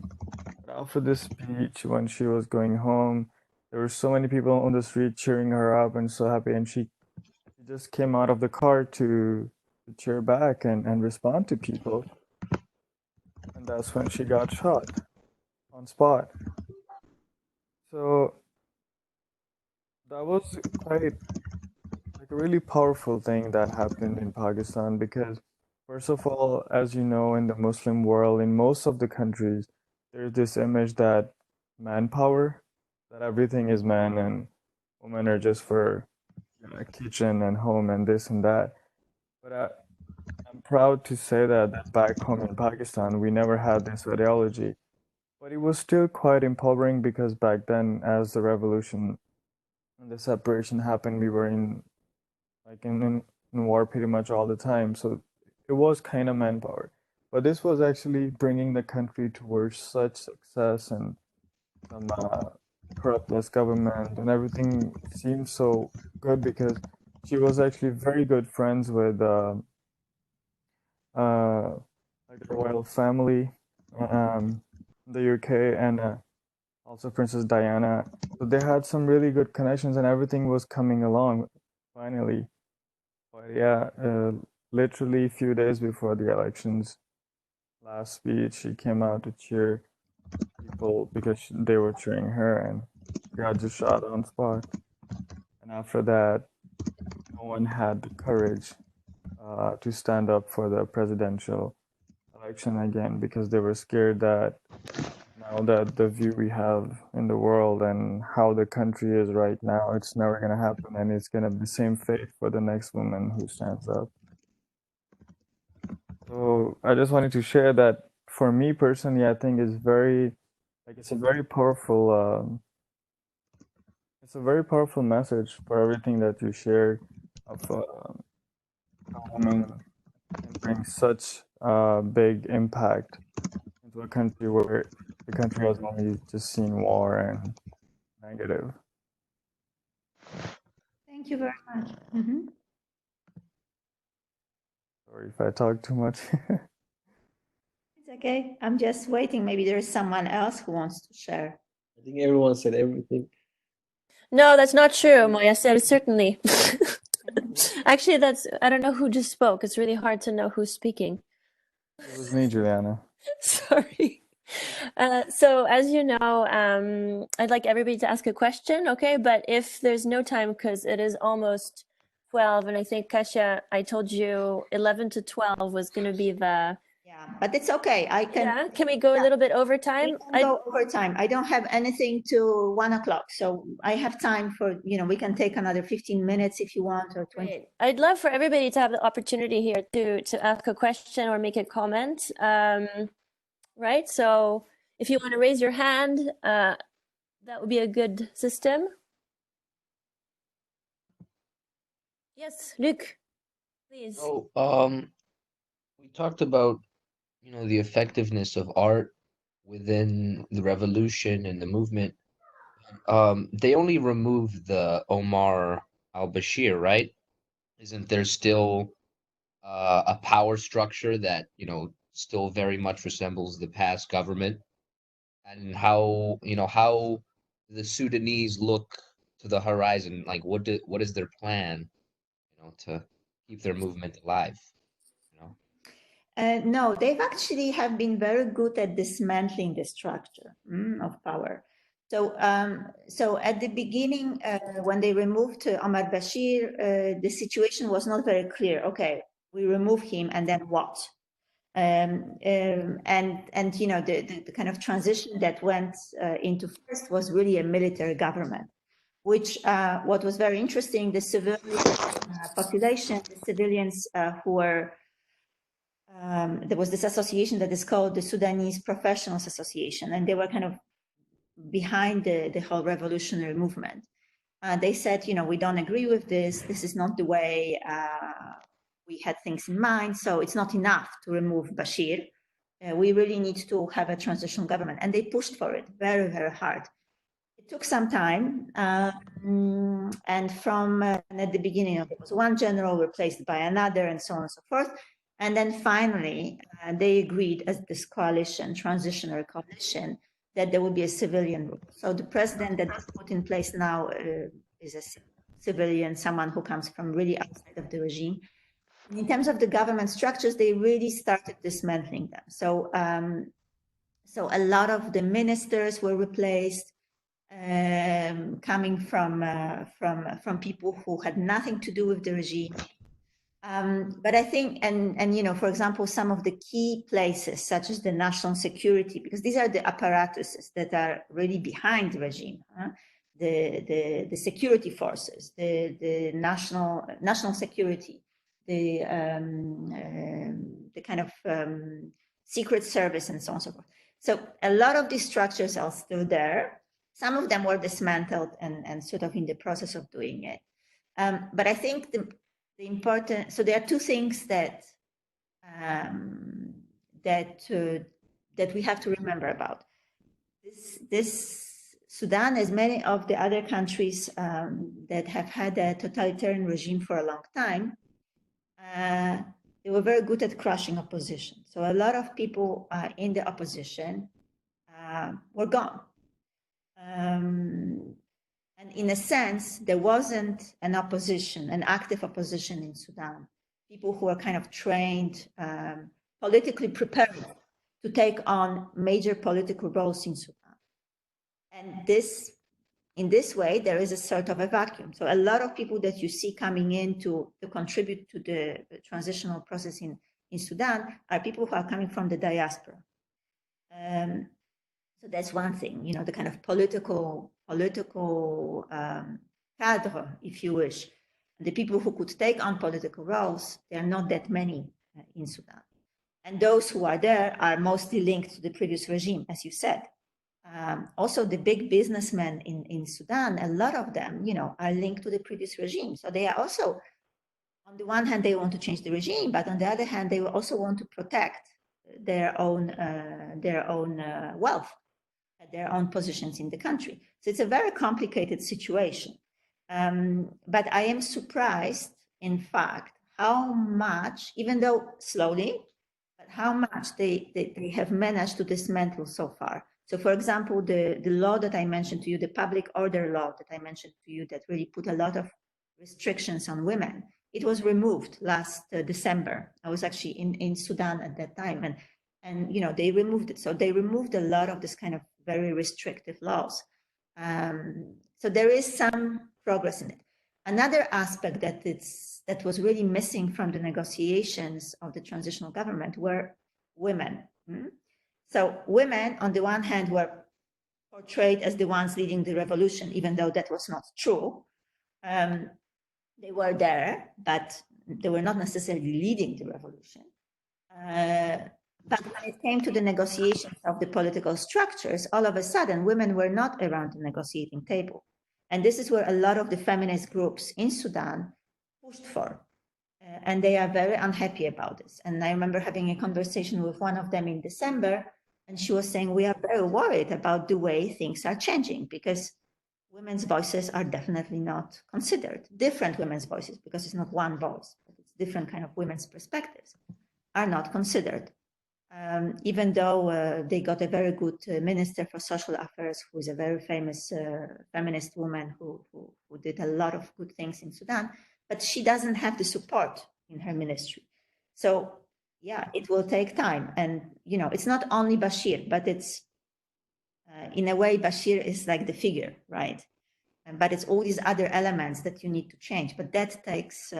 But after this speech, when she was going home, there were so many people on the street cheering her up and so happy, and she just came out of the car to cheer back and respond to people, and that's when she got shot on spot. So that was quite like a really powerful thing that happened in Pakistan because, first of all, as you know, in the Muslim world, in most of the countries, there's this image that manpower, that everything is man and women are just for kitchen and home and this and that. But I'm proud to say that back home in Pakistan, we never had this ideology. But it was still quite empowering because back then, as the revolution and the separation happened, we were in war pretty much all the time. So it was kind of manpower. But this was actually bringing the country towards such success and some corruptless government, and everything seemed so good because she was actually very good friends with uh, like the royal family, the UK, and also Princess Diana. So they had some really good connections, and everything was coming along finally. But yeah, literally a few days before the elections, last speech, she came out to cheer people because they were cheering her, and got just shot on spot. And after that, no one had the courage to stand up for the presidential election again because they were scared that now that the view we have in the world and how the country is right now, it's never going to happen, and it's going to be the same fate for the next woman who stands up. So I just wanted to share that for me personally, I think it's a very powerful It's a very powerful message for everything that you shared of how women can bring such big impact into a country where the country has only just seen war and negative. Thank you very much. Mm-hmm. Sorry if I talk too much. It's okay. I'm just waiting. Maybe there is someone else who wants to share. I think everyone said everything. No, that's not true. Moya said certainly. Actually, I don't know who just spoke. It's really hard to know who's speaking. It was me, Juliana. Sorry. So as you know, I'd like everybody to ask a question, okay? But if there's no time, because it is almost 12, and I think, Kasia, I told you 11 to 12 was going to be the... Yeah, but it's okay. Can we go a little bit over We time? can go over time. I don't have anything till 1 o'clock, so I have time for, we can take another 15 minutes if you want, or 20. Great. I'd love for everybody to have the opportunity here to ask a question or make a comment. Right? So if you want to raise your hand, that would be a good system. Yes, Luc, please. Oh, we talked about, the effectiveness of art within the revolution and the movement. They only removed the Omar al-Bashir, right? Isn't there still a power structure that, still very much resembles the past government? And how the Sudanese look to the horizon, like what is their plan, to keep their movement alive, No, they've actually have been very good at dismantling the structure of power. So, so at the beginning, when they removed Omar Bashir, the situation was not very clear. Okay, we remove him, and then what? And the kind of transition that went into first was really a military government, which what was very interesting, the civilian population, the civilians who were there was this association that is called the Sudanese Professionals Association, and they were kind of behind the whole revolutionary movement. They said, we don't agree with this. This is not the way we had things in mind. So it's not enough to remove Bashir. We really need to have a transitional government. And they pushed for it very, very hard. It took some time. And from at the beginning, there was one general replaced by another, and so on and so forth. And then finally, they agreed as this coalition, transitional coalition, that there would be a civilian rule. So the president that is put in place now is a civilian, someone who comes from really outside of the regime. And in terms of the government structures, they really started dismantling them. So, so a lot of the ministers were replaced, coming from people who had nothing to do with the regime. But I think, and for example, some of the key places, such as the national security, because these are the apparatuses that are really behind the regime, the security forces, the national security, the kind of secret service, and so on and so forth. So a lot of these structures are still there. Some of them were dismantled and sort of in the process of doing it. But I think the important, so there are two things that that we have to remember about. This Sudan, as many of the other countries that have had a totalitarian regime for a long time, they were very good at crushing opposition. So a lot of people in the opposition were gone. And in a sense, there wasn't an opposition, an active opposition in Sudan. People who are kind of trained, politically prepared to take on major political roles in Sudan. And in this way, there is a sort of a vacuum. So a lot of people that you see coming in to contribute to the transitional process in Sudan are people who are coming from the diaspora. So that's one thing, the kind of political cadre, if you wish. The people who could take on political roles, there are not that many in Sudan. And those who are there are mostly linked to the previous regime, as you said. Also the big businessmen in Sudan, a lot of them, are linked to the previous regime. So they are also, on the one hand, they want to change the regime, but on the other hand, they also want to protect their own wealth, their own positions in the country. So it's a very complicated situation. But I am surprised, in fact, how much, even though slowly, but how much they have managed to dismantle so far. So, for example, the law that I mentioned to you, the public order law that I mentioned to you, that really put a lot of restrictions on women, it was removed last December. I was actually in Sudan at that time, and they removed it. So they removed a lot of this kind of very restrictive laws. So there is some progress in it. Another aspect that was really missing from the negotiations of the transitional government were women. So women, on the one hand, were portrayed as the ones leading the revolution, even though that was not true. They were there, but they were not necessarily leading the revolution. But when it came to the negotiations of the political structures, all of a sudden, women were not around the negotiating table. And this is where a lot of the feminist groups in Sudan pushed for. And they are very unhappy about this. And I remember having a conversation with one of them in December, and she was saying, we are very worried about the way things are changing, because women's voices are definitely not considered. Different women's voices, because it's not one voice, but it's different kind of women's perspectives, are not considered. Even though they got a very good minister for social affairs, who is a very famous feminist woman who did a lot of good things in Sudan, but she doesn't have the support in her ministry. So yeah, it will take time. And, it's not only Bashir, but it's, in a way, Bashir is like the figure, right? But it's all these other elements that you need to change. But that takes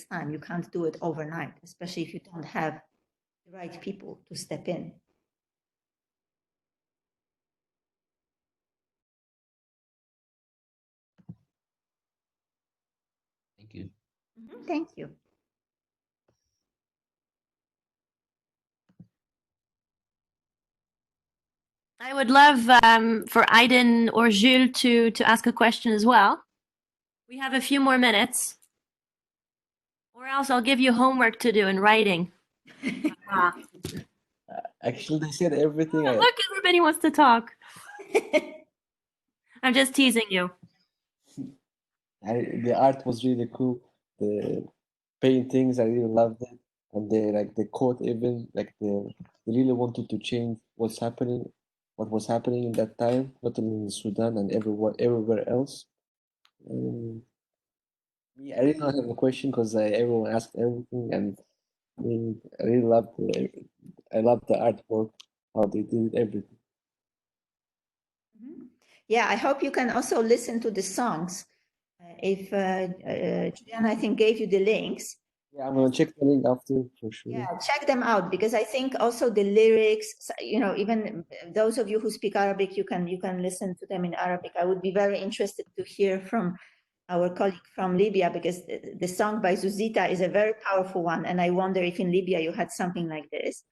time. You can't do it overnight, especially if you don't have the right people to step in. Thank you. Thank you. I would love for Aiden or Jules to ask a question as well. We have a few more minutes. Or else I'll give you homework to do in writing. Actually, they said everything. Look, everybody wants to talk. I'm just teasing you. The art was really cool. The paintings, I really loved it. And the quote even, they really wanted to change what was happening in that time, not only in Sudan and everywhere else. Me, I really don't have a question because everyone asked everything, and I really loved the artwork, how they did everything. Yeah, I hope you can also listen to the songs. If Juliana, I think, gave you the links. Yeah, I'm gonna check the link after for sure. Yeah, check them out, because I think also the lyrics, even those of you who speak Arabic, you can listen to them in Arabic. I would be very interested to hear from our colleague from Libya, because the song by Zuzita is a very powerful one, and I wonder if in Libya you had something like this,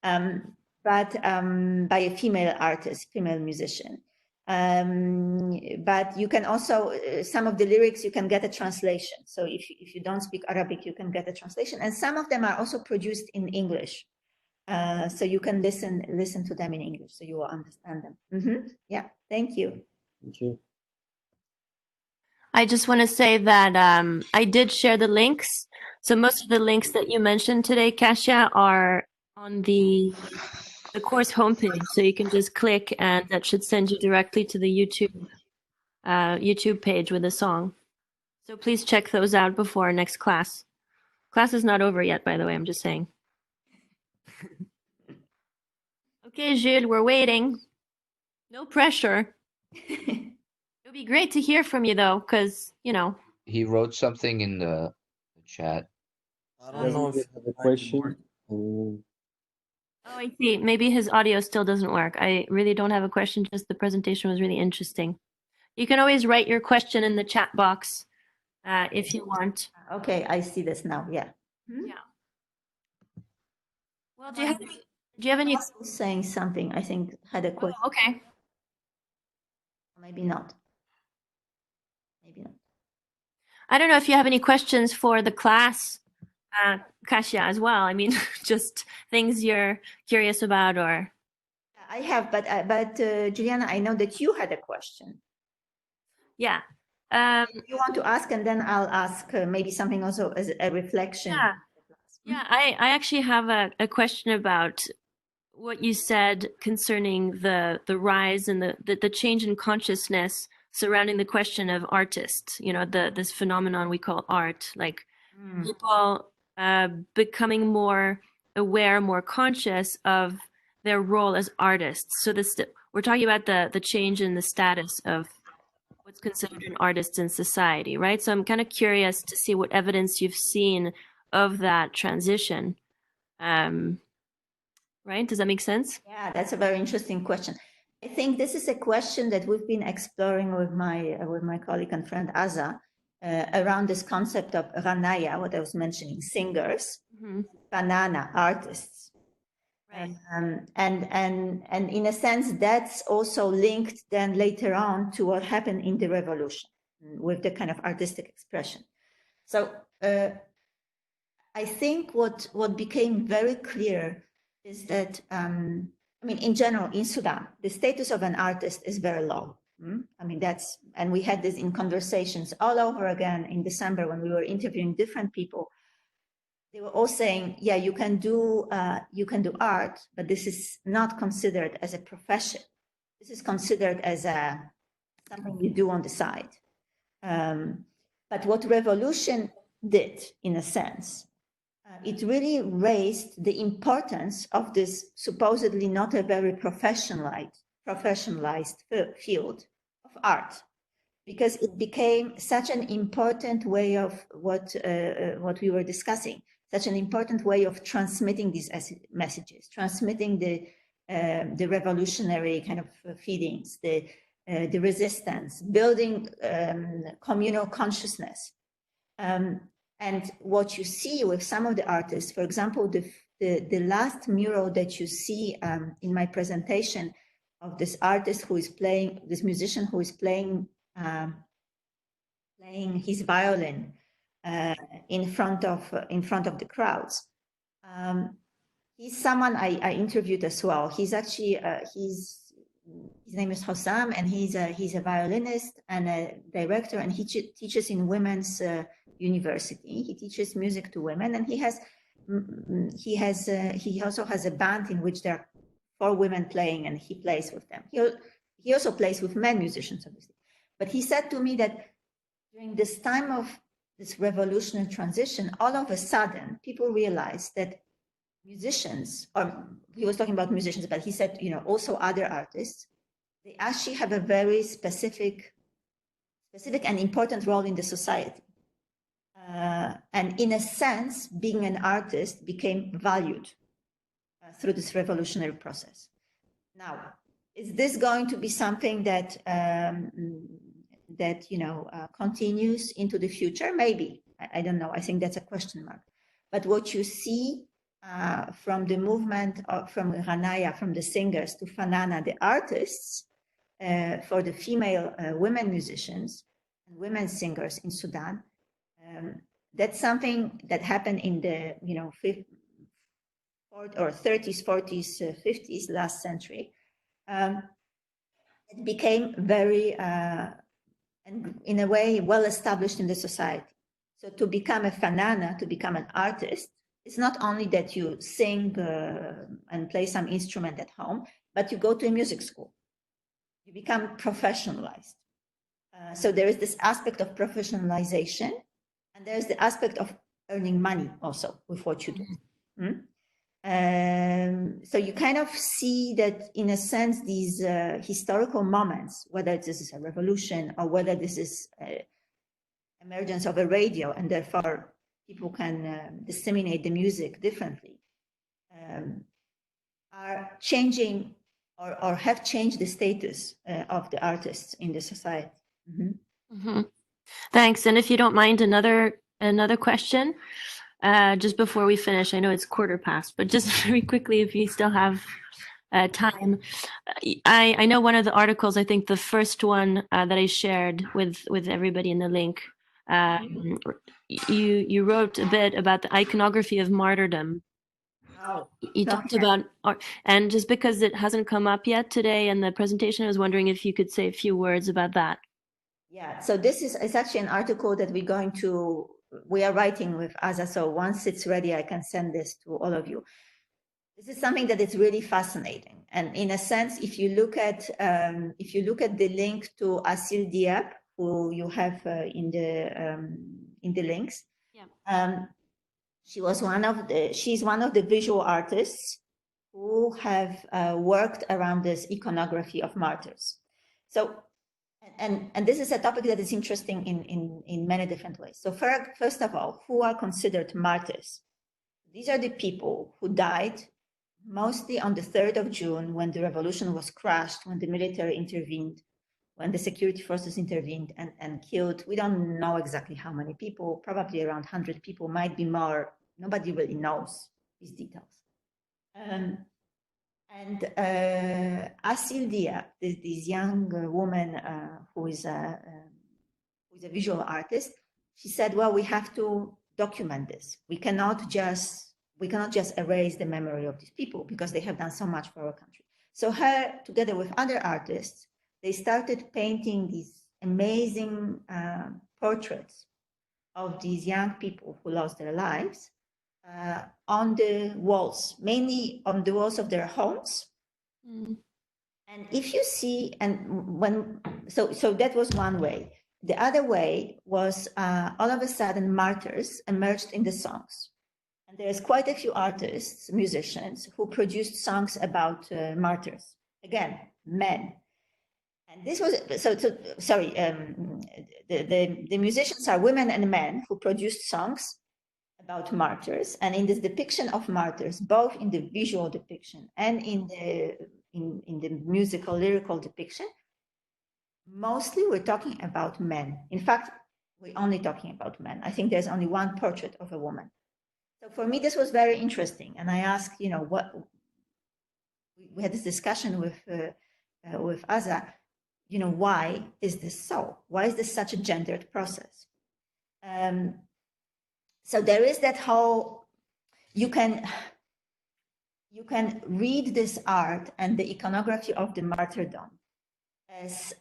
but by a female artist, female musician. But you can also, some of the lyrics, you can get a translation. So if you don't speak Arabic, you can get a translation. And some of them are also produced in English. So you can listen to them in English, so you will understand them. Yeah, thank you. Thank you. I just want to say that I did share the links. So most of the links that you mentioned today, Kasia, are on the course homepage. So you can just click, and that should send you directly to the YouTube page with a song. So please check those out before our next class. Class is not over yet, by the way, I'm just saying. Okay, Jules, we're waiting. No pressure. It would be great to hear from you, though, because, He wrote something in the chat. I don't know if have a question. Oh, I see. Maybe his audio still doesn't work. I really don't have a question, just the presentation was really interesting. You can always write your question in the chat box if you want. Okay, I see this now. Yeah. Yeah. Well, do you have any? Saying something, I think, had a question. Oh, okay. Maybe not. Maybe not. I don't know if you have any questions for the class, Kasia, as well. I mean, just things you're curious about, or. I have, but Juliana, I know that you had a question. Yeah. You want to ask, and then I'll ask maybe something also as a reflection. Yeah. Yeah, I actually have a question about what you said concerning the rise and the change in consciousness surrounding the question of artists, you know, this phenomenon we call art, like people becoming more aware, more conscious of their role as artists. So we're talking about the change in the status of what's considered an artist in society, right? So I'm kind of curious to see what evidence you've seen of that transition. Right? Does that make sense? Yeah, that's a very interesting question. I think this is a question that we've been exploring with my colleague and friend Aza around this concept of ranaya, what I was mentioning, singers, banana artists. Right. And in a sense, that's also linked then later on to what happened in the revolution with the kind of artistic expression. So I think what became very clear is that, I mean, in general, in Sudan, the status of an artist is very low. I mean, and we had this in conversations all over again in December when we were interviewing different people. They were all saying, yeah, you can do art, but this is not considered as a profession. This is considered as something you do on the side. But what revolution did, in a sense, it really raised the importance of this supposedly not a very professionalized field of art, because it became such an important way of what we were discussing, such an important way of transmitting these messages, transmitting the revolutionary kind of feelings, the resistance, building communal consciousness. And what you see with some of the artists, for example, the last mural that you see in my presentation of this artist who is playing, this musician who is playing his violin in front of the crowds. He's someone I interviewed as well. He's actually his name is Hossam, and he's a violinist and a director, and he teaches in women's university. He teaches music to women, and he also has a band in which there are 4 women playing, and he plays with them. He also plays with men musicians, obviously. But he said to me that during this time of this revolutionary transition, all of a sudden, people realized that musicians, or he was talking about musicians, but he said, you know, also other artists, they actually have a very specific and important role in the society. And in a sense, being an artist became valued through this revolutionary process. Now, is this going to be something that continues into the future? Maybe. I don't know. I think that's a question mark. But what you see from the movement from Ranaya, from the singers, to Fanana, the artists, for the female women musicians and women singers in Sudan, that's something that happened in the 30s, 40s, 50s, last century. It became very, and in a way, well established in the society. So to become a fanana, to become an artist, it's not only that you sing and play some instrument at home, but you go to a music school. You become professionalized. So there is this aspect of professionalization, and there's the aspect of earning money also with what you do. So you kind of see that, in a sense, these historical moments, whether this is a revolution or whether this is emergence of a radio, and therefore people can disseminate the music differently, are changing or have changed the status of the artists in the society. Thanks. And if you don't mind, another question, just before we finish. I know it's 15:15, but just very quickly, if you still have time. I know one of the articles, I think the first one that I shared with everybody in the link, you wrote a bit about the iconography of martyrdom. Oh, You talked about art, and just because it hasn't come up yet today in the presentation, I was wondering if you could say a few words about that. Yeah, so this is actually an article that we are writing with Aza. So once it's ready, I can send this to all of you. This is something that is really fascinating. And in a sense, if you look at the link to Asil Diab, who you have in the links, yeah. She's one of the visual artists who have worked around this iconography of martyrs. So, and this is a topic that is interesting in many different ways. So first of all, who are considered martyrs? These are the people who died mostly on the 3rd of June when the revolution was crushed, when the military intervened, when the security forces intervened and killed. We don't know exactly how many people, probably around 100 people, might be more. Nobody really knows these details. Asil Dia, this young woman who is a visual artist, she said, well, we have to document this. We cannot just erase the memory of these people because they have done so much for our country. So her, together with other artists, they started painting these amazing portraits of these young people who lost their lives on the walls, mainly on the walls of their homes. Mm. And if you see, so that was one way. The other way was all of a sudden martyrs emerged in the songs. And there's quite a few artists, musicians, who produced songs about martyrs. Again, men. And this was, the musicians are women and men who produced songs about martyrs. And in this depiction of martyrs, both in the visual depiction and in the musical, lyrical depiction, mostly we're talking about men. In fact, we're only talking about men. I think there's only one portrait of a woman. So for me, this was very interesting. And I asked, what we had this discussion with Aza, why is this so? Why is this such a gendered process? So there is that whole, you can read this art and the iconography of the martyrdom as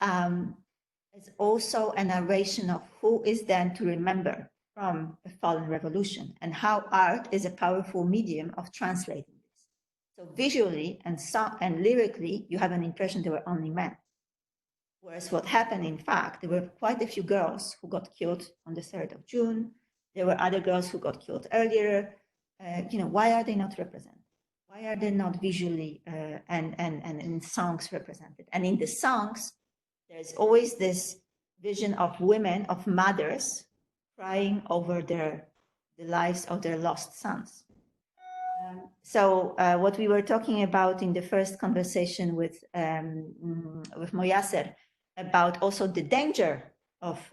also a narration of who is then to remember from a fallen revolution and how art is a powerful medium of translating this. So visually and lyrically, you have an impression there were only men. Whereas what happened, in fact, there were quite a few girls who got killed on the 3rd of June. There were other girls who got killed earlier. Why are they not represented? Why are they not visually and in songs represented? And in the songs, there's always this vision of women, of mothers, crying over the lives of their lost sons. So what we were talking about in the first conversation with Moyasser about also the danger of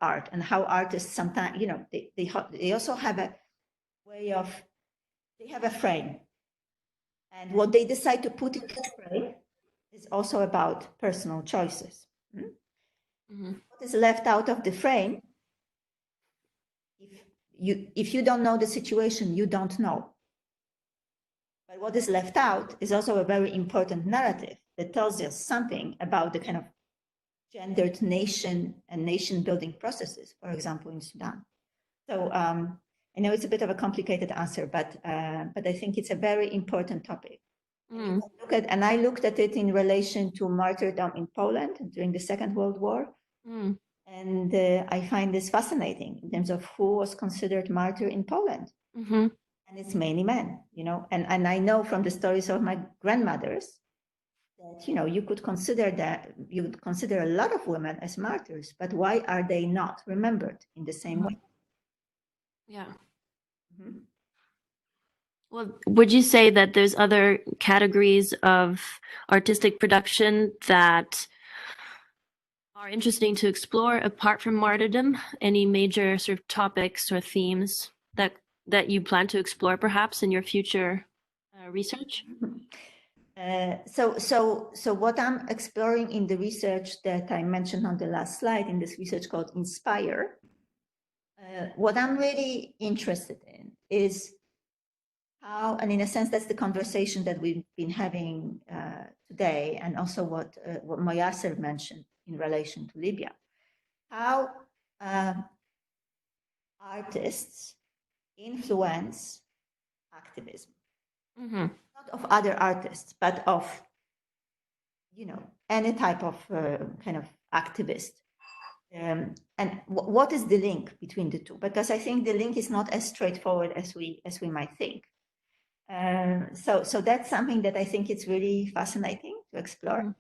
art and how artists sometimes, they also have a way of, they have a frame. And what they decide to put in the frame is also about personal choices. Mm-hmm. What is left out of the frame, if you don't know the situation, you don't know. But what is left out is also a very important narrative that tells us something about the kind of gendered nation and nation building processes, for example, in Sudan. So I know it's a bit of a complicated answer, but I think it's a very important topic. Mm. And I looked at it in relation to martyrdom in Poland during the Second World War. Mm. And I find this fascinating in terms of who was considered martyr in Poland. Mm-hmm. And it's mainly men, and I know from the stories of my grandmothers that, you could consider a lot of women as martyrs, but why are they not remembered in the same way? Yeah. Mm-hmm. Well, would you say that there's other categories of artistic production that are interesting to explore apart from martyrdom? Any major sort of topics or themes that you plan to explore perhaps in your future research? So what I'm exploring in the research that I mentioned on the last slide, in this research called Inspire, what I'm really interested in is how, and in a sense, that's the conversation that we've been having today, and also what Moyasser mentioned in relation to Libya, how artists influence activism, not of other artists, but of, you know, any type of kind of activist. And what is the link between the two? Because I think the link is not as straightforward as we might think. So that's something that I think it's really fascinating to explore.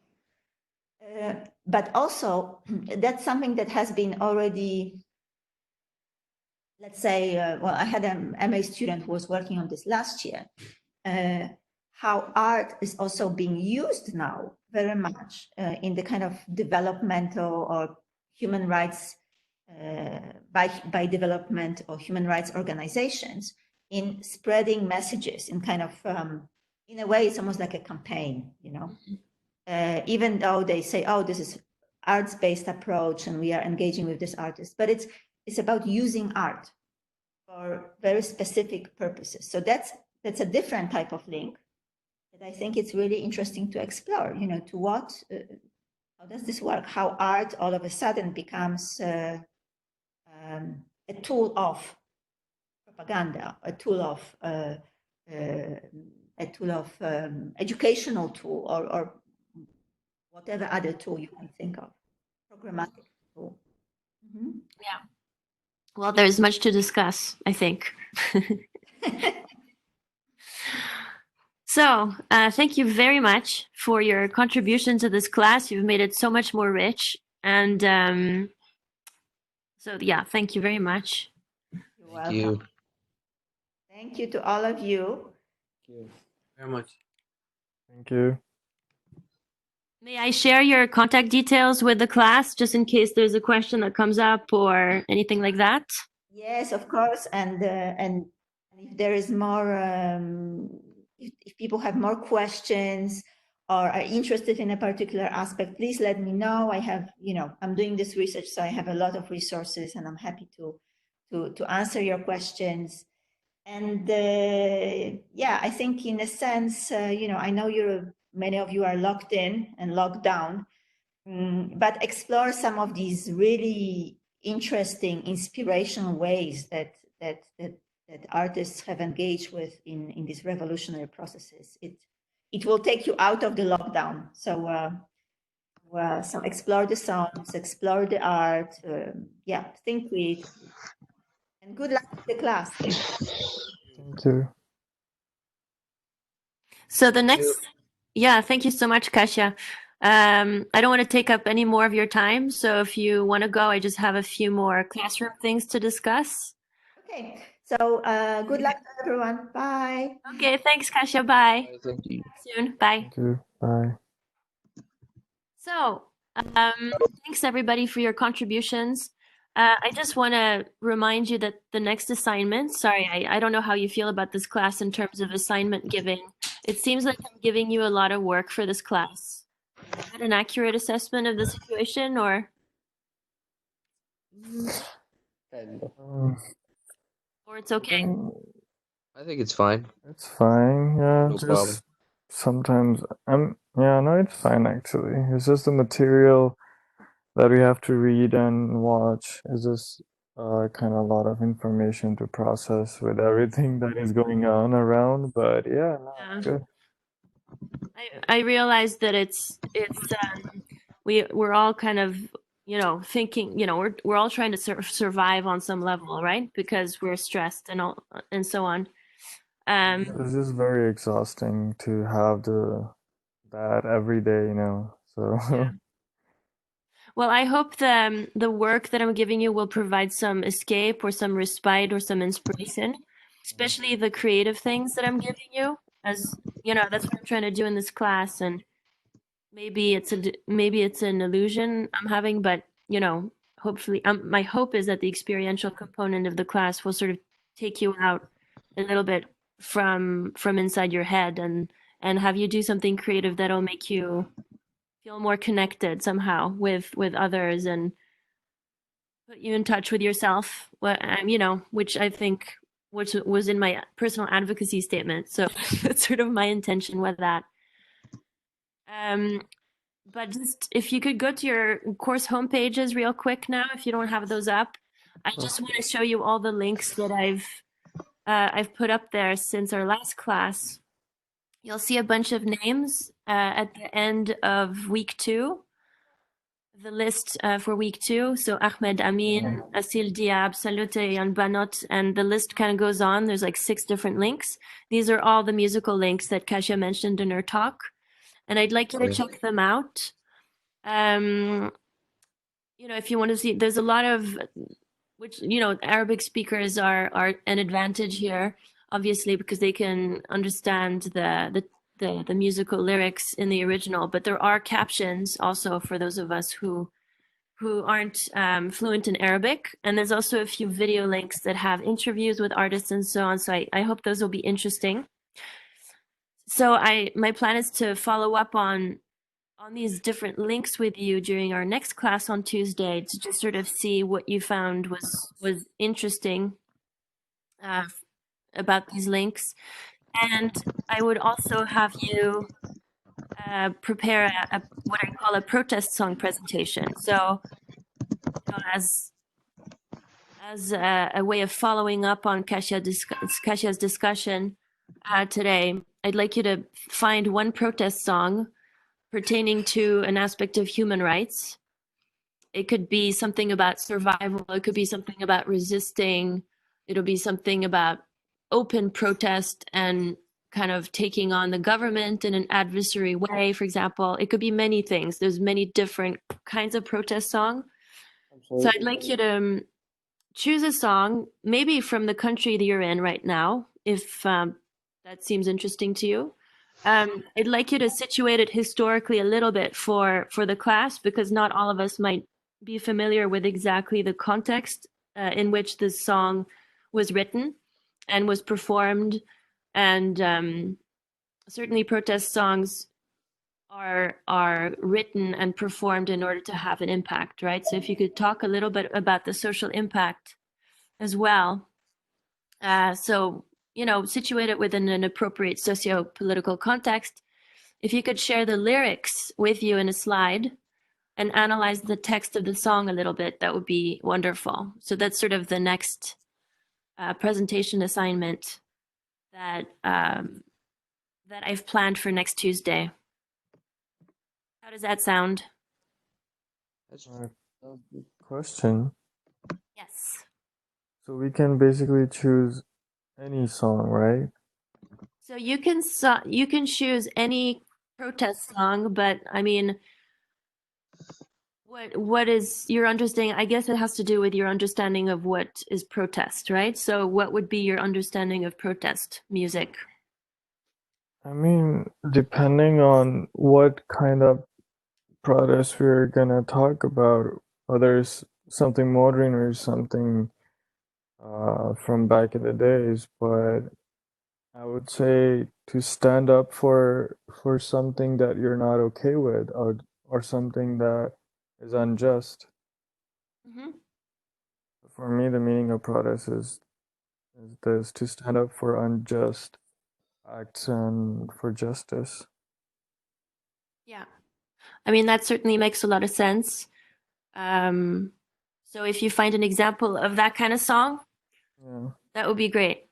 But also, that's something that has been already, let's say, well, I had an MA student who was working on this last year, how art is also being used now very much in the kind of developmental or human rights, by development or human rights organizations, in spreading messages in kind of, in a way, it's almost like a campaign, you know, even though they say, oh, this is arts-based approach and we are engaging with this artist, but it's about using art for very specific purposes. So that's a different type of link that I think it's really interesting to explore, you know, to what, how does this work? How art all of a sudden becomes a tool of propaganda, a tool of educational tool, or whatever other tool you can think of, programmatic tool. Yeah. Well, there's much to discuss, I think. So, thank you very much for your contribution to this class. You've made it so much more rich. And so, yeah, thank you very much. You're welcome. Thank you to all of you. Thank you very much. Thank you. May I share your contact details with the class, just in case there's a question that comes up or anything like that? Yes, of course. And if there is more, if people have more questions or are interested in a particular aspect, please let me know. I have, you know, I'm doing this research, so I have a lot of resources, and I'm happy to answer your questions. And yeah, I think in a sense, you know, I know many of you are locked in and locked down, but explore some of these really interesting, inspirational ways that artists have engaged with in these revolutionary processes. It will take you out of the lockdown. So so explore the songs, explore the art. Yeah, think creatively. And good luck with the class. Thank you. So the next, yeah, thank you so much, Kasia. I don't want to take up any more of your time. So if you want to go, I just have a few more classroom things to discuss. Okay. So good luck to everyone. Bye. Okay, thanks, Kasia. Bye. Thank you. See you soon. Bye. Thank you. Bye. So, thanks everybody for your contributions. I just want to remind you that the next assignment, sorry, I don't know how you feel about this class in terms of assignment giving. It seems like I'm giving you a lot of work for this class. Is that an accurate assessment of the situation, or it's okay? I think it's fine. It's fine. Yeah, No just problem. sometimes yeah, no, it's fine actually. It's just the material that we have to read and watch. It's just kind of a lot of information to process with everything that is going on around. But yeah, no, it's good. I realize that we're all kind of, you know, thinking, you know, we're all trying to survive on some level, right? Because we're stressed and all and so on. It's just very exhausting to have that every day, you know. So yeah. Well, I hope the work that I'm giving you will provide some escape or some respite or some inspiration, especially the creative things that I'm giving you. As you know, that's what I'm trying to do in this class, and maybe it's an illusion I'm having, but you know, hopefully, my hope is that the experiential component of the class will sort of take you out a little bit from inside your head and and have you do something creative that'll make you feel more connected somehow with others and put you in touch with yourself. Which I think which was in my personal advocacy statement. So that's sort of my intention with that. But just if you could go to your course homepages real quick now, if you don't have those up, I just want to show you all the links that I've put up there since our last class. You'll see a bunch of names at the end of week 2, the list for week 2. So Ahmed Amin, Asil Diab, Salute and Banot, and the list kind of goes on. There's like 6 different links. These are all the musical links that Kasia mentioned in her talk. And I'd like you to check them out. If you want to see, there's a lot of, which, Arabic speakers are an advantage here, obviously, because they can understand the musical lyrics in the original, but there are captions also for those of us who aren't fluent in Arabic. And there's also a few video links that have interviews with artists and so on. So I hope those will be interesting. So my plan is to follow up on these different links with you during our next class on Tuesday to just sort of see what you found was interesting about these links. And I would also have you prepare what I call a protest song presentation. So as a way of following up on Kasia's discussion today, I'd like you to find one protest song pertaining to an aspect of human rights. It could be something about survival. It could be something about resisting. It'll be something about open protest and kind of taking on the government in an adversary way, for example. It could be many things. There's many different kinds of protest song. So I'd like you to choose a song, maybe from the country that you're in right now, if that seems interesting to you. I'd like you to situate it historically a little bit for the class, because not all of us might be familiar with exactly the context in which this song was written and was performed. And certainly protest songs are written and performed in order to have an impact, right? So if you could talk a little bit about the social impact as well. Situate it within an appropriate socio-political context. If you could share the lyrics with you in a slide and analyze the text of the song a little bit, that would be wonderful. So that's sort of the next presentation assignment that I've planned for next Tuesday. How does that sound? That's a good question. Yes. So we can basically choose any song, right? So you can choose any protest song, but I mean, what is your understanding? I guess it has to do with your understanding of what is protest, right? So what would be your understanding of protest music? I mean, depending on what kind of protest we're gonna talk about, whether it's something modern or something from back in the days, but I would say to stand up for something that you're not okay with, or something that is unjust. Mm-hmm. For me, the meaning of protest is this: to stand up for unjust acts and for justice. Yeah, I mean, that certainly makes a lot of sense. So if you find an example of that kind of song, Yeah. that would be great.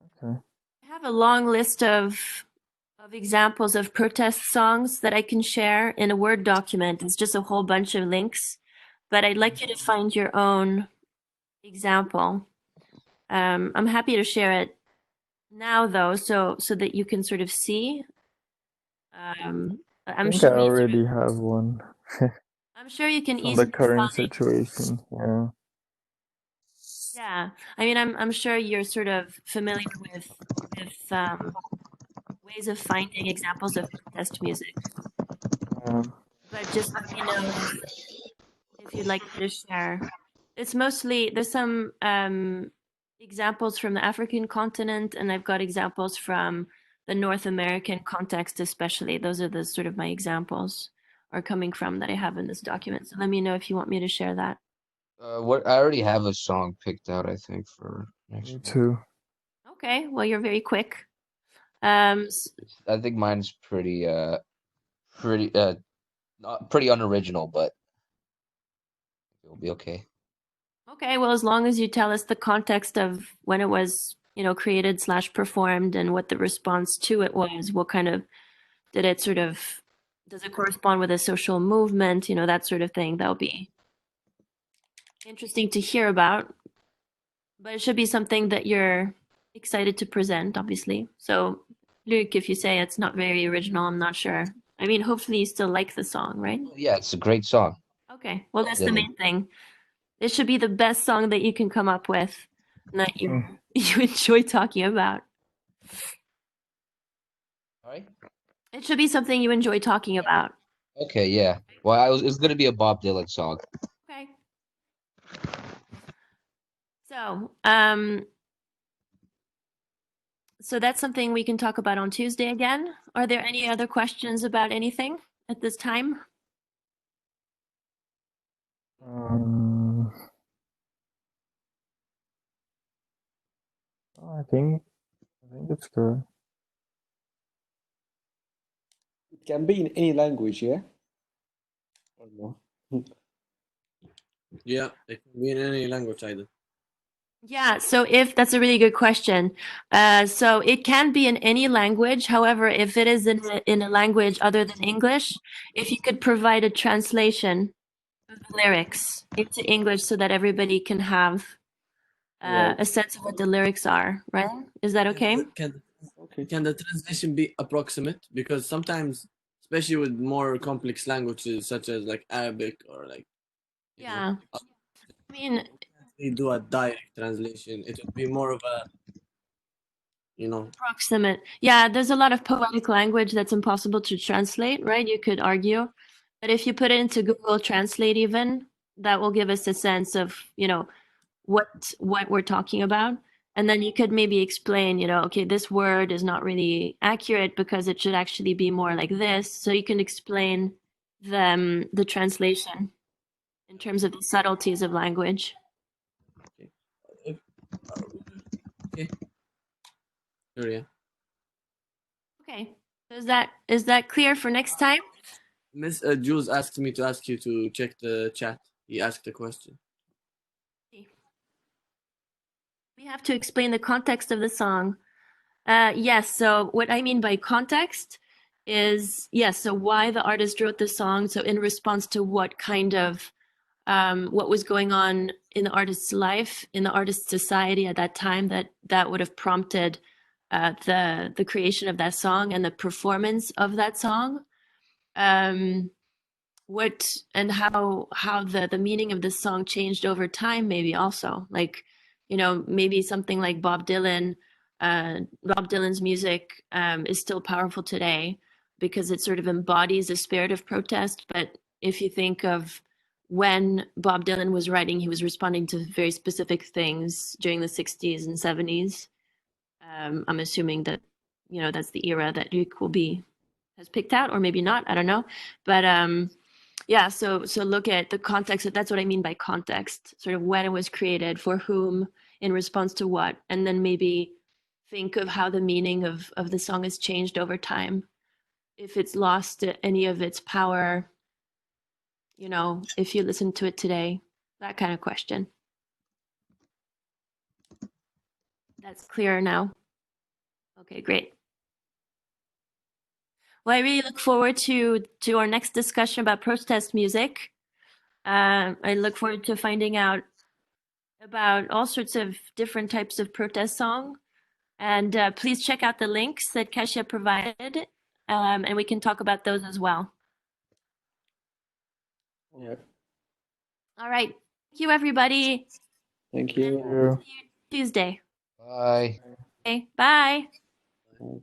Okay. I have a long list of examples of protest songs that I can share in a Word document. It's just a whole bunch of links, but I'd like you to find your own example. I'm happy to share it now, though, so that you can sort of see. I'm I sure I already have one. I'm sure you can From easily the current find. situation. Yeah. Yeah, I mean, I'm sure you're sort of familiar with ways of finding examples of protest music. But just let me know if you'd like me to share. It's mostly, there's some examples from the African continent, and I've got examples from the North American context, especially. Those are the sort of my examples are coming from that I have in this document. So let me know if you want me to share that. What I already have a song picked out, I think, for next Me week. too. Okay, well, you're very quick. I think mine's pretty not pretty unoriginal, but it'll be okay. Okay, well, as long as you tell us the context of when it was, created / performed and what the response to it was, what kind of, does it correspond with a social movement, that sort of thing. That'll be interesting to hear about. But it should be something that you're excited to present, obviously. So, Luke, if you say it's not very original, I'm not sure. I mean, hopefully you still like the song, right? Yeah, it's a great song. Okay, well, that's the Dylan. main thing. It should be the best song that you can come up with and that you enjoy talking about. All right. It should be something you enjoy talking about. Okay, yeah. Well, it was gonna be a Bob Dylan song. Okay. So, so that's something we can talk about on Tuesday again. Are there any other questions about anything at this time? I think it's good. It can be in any language, yeah? Or no? Yeah, it can be in any language either. Yeah, so if that's a really good question. So it can be in any language. However, if it is in a language other than English, if you could provide a translation of the lyrics into English so that everybody can have Right. a sense of what the lyrics are, right? Is that okay? Okay. Can the translation be approximate? Because sometimes, especially with more complex languages such as like Arabic or like, Yeah. I mean, they do a direct translation. It would be more of a, approximate. Yeah, there's a lot of poetic language that's impossible to translate, right? You could argue. But if you put it into Google Translate even, that will give us a sense of, what we're talking about. And then you could maybe explain, okay, this word is not really accurate because it should actually be more like this. So you can explain the translation in terms of the subtleties of language. Okay. Sure, yeah. Okay. Is that clear for next time? Miss Jules asked me to ask you to check the chat. He asked a question. We have to explain the context of the song. Yes, so what I mean by context is, yes, so why the artist wrote the song. So in response to what kind of, what was going on in the artist's life, in the artist's society at that time that would have prompted the creation of that song and the performance of that song. What and how the meaning of this song changed over time, maybe also, like, maybe something like Bob Dylan's music is still powerful today because it sort of embodies a spirit of protest. But if you think of when Bob Dylan was writing, he was responding to very specific things during the 60s and 70s. I'm assuming that, that's the era that Luc has picked out, or maybe not, I don't know. But yeah, so look at the context. That's what I mean by context, sort of when it was created, for whom, in response to what, and then maybe think of how the meaning of the song has changed over time, if it's lost any of its power, if you listen to it today, that kind of question. That's clearer now. Okay, great. Well, I really look forward to our next discussion about protest music. I look forward to finding out about all sorts of different types of protest song. And please check out the links that Kasia provided, and we can talk about those as well. Yeah. All right. Thank you, everybody. Thank you. See you Tuesday. Bye. Okay, bye. Bye.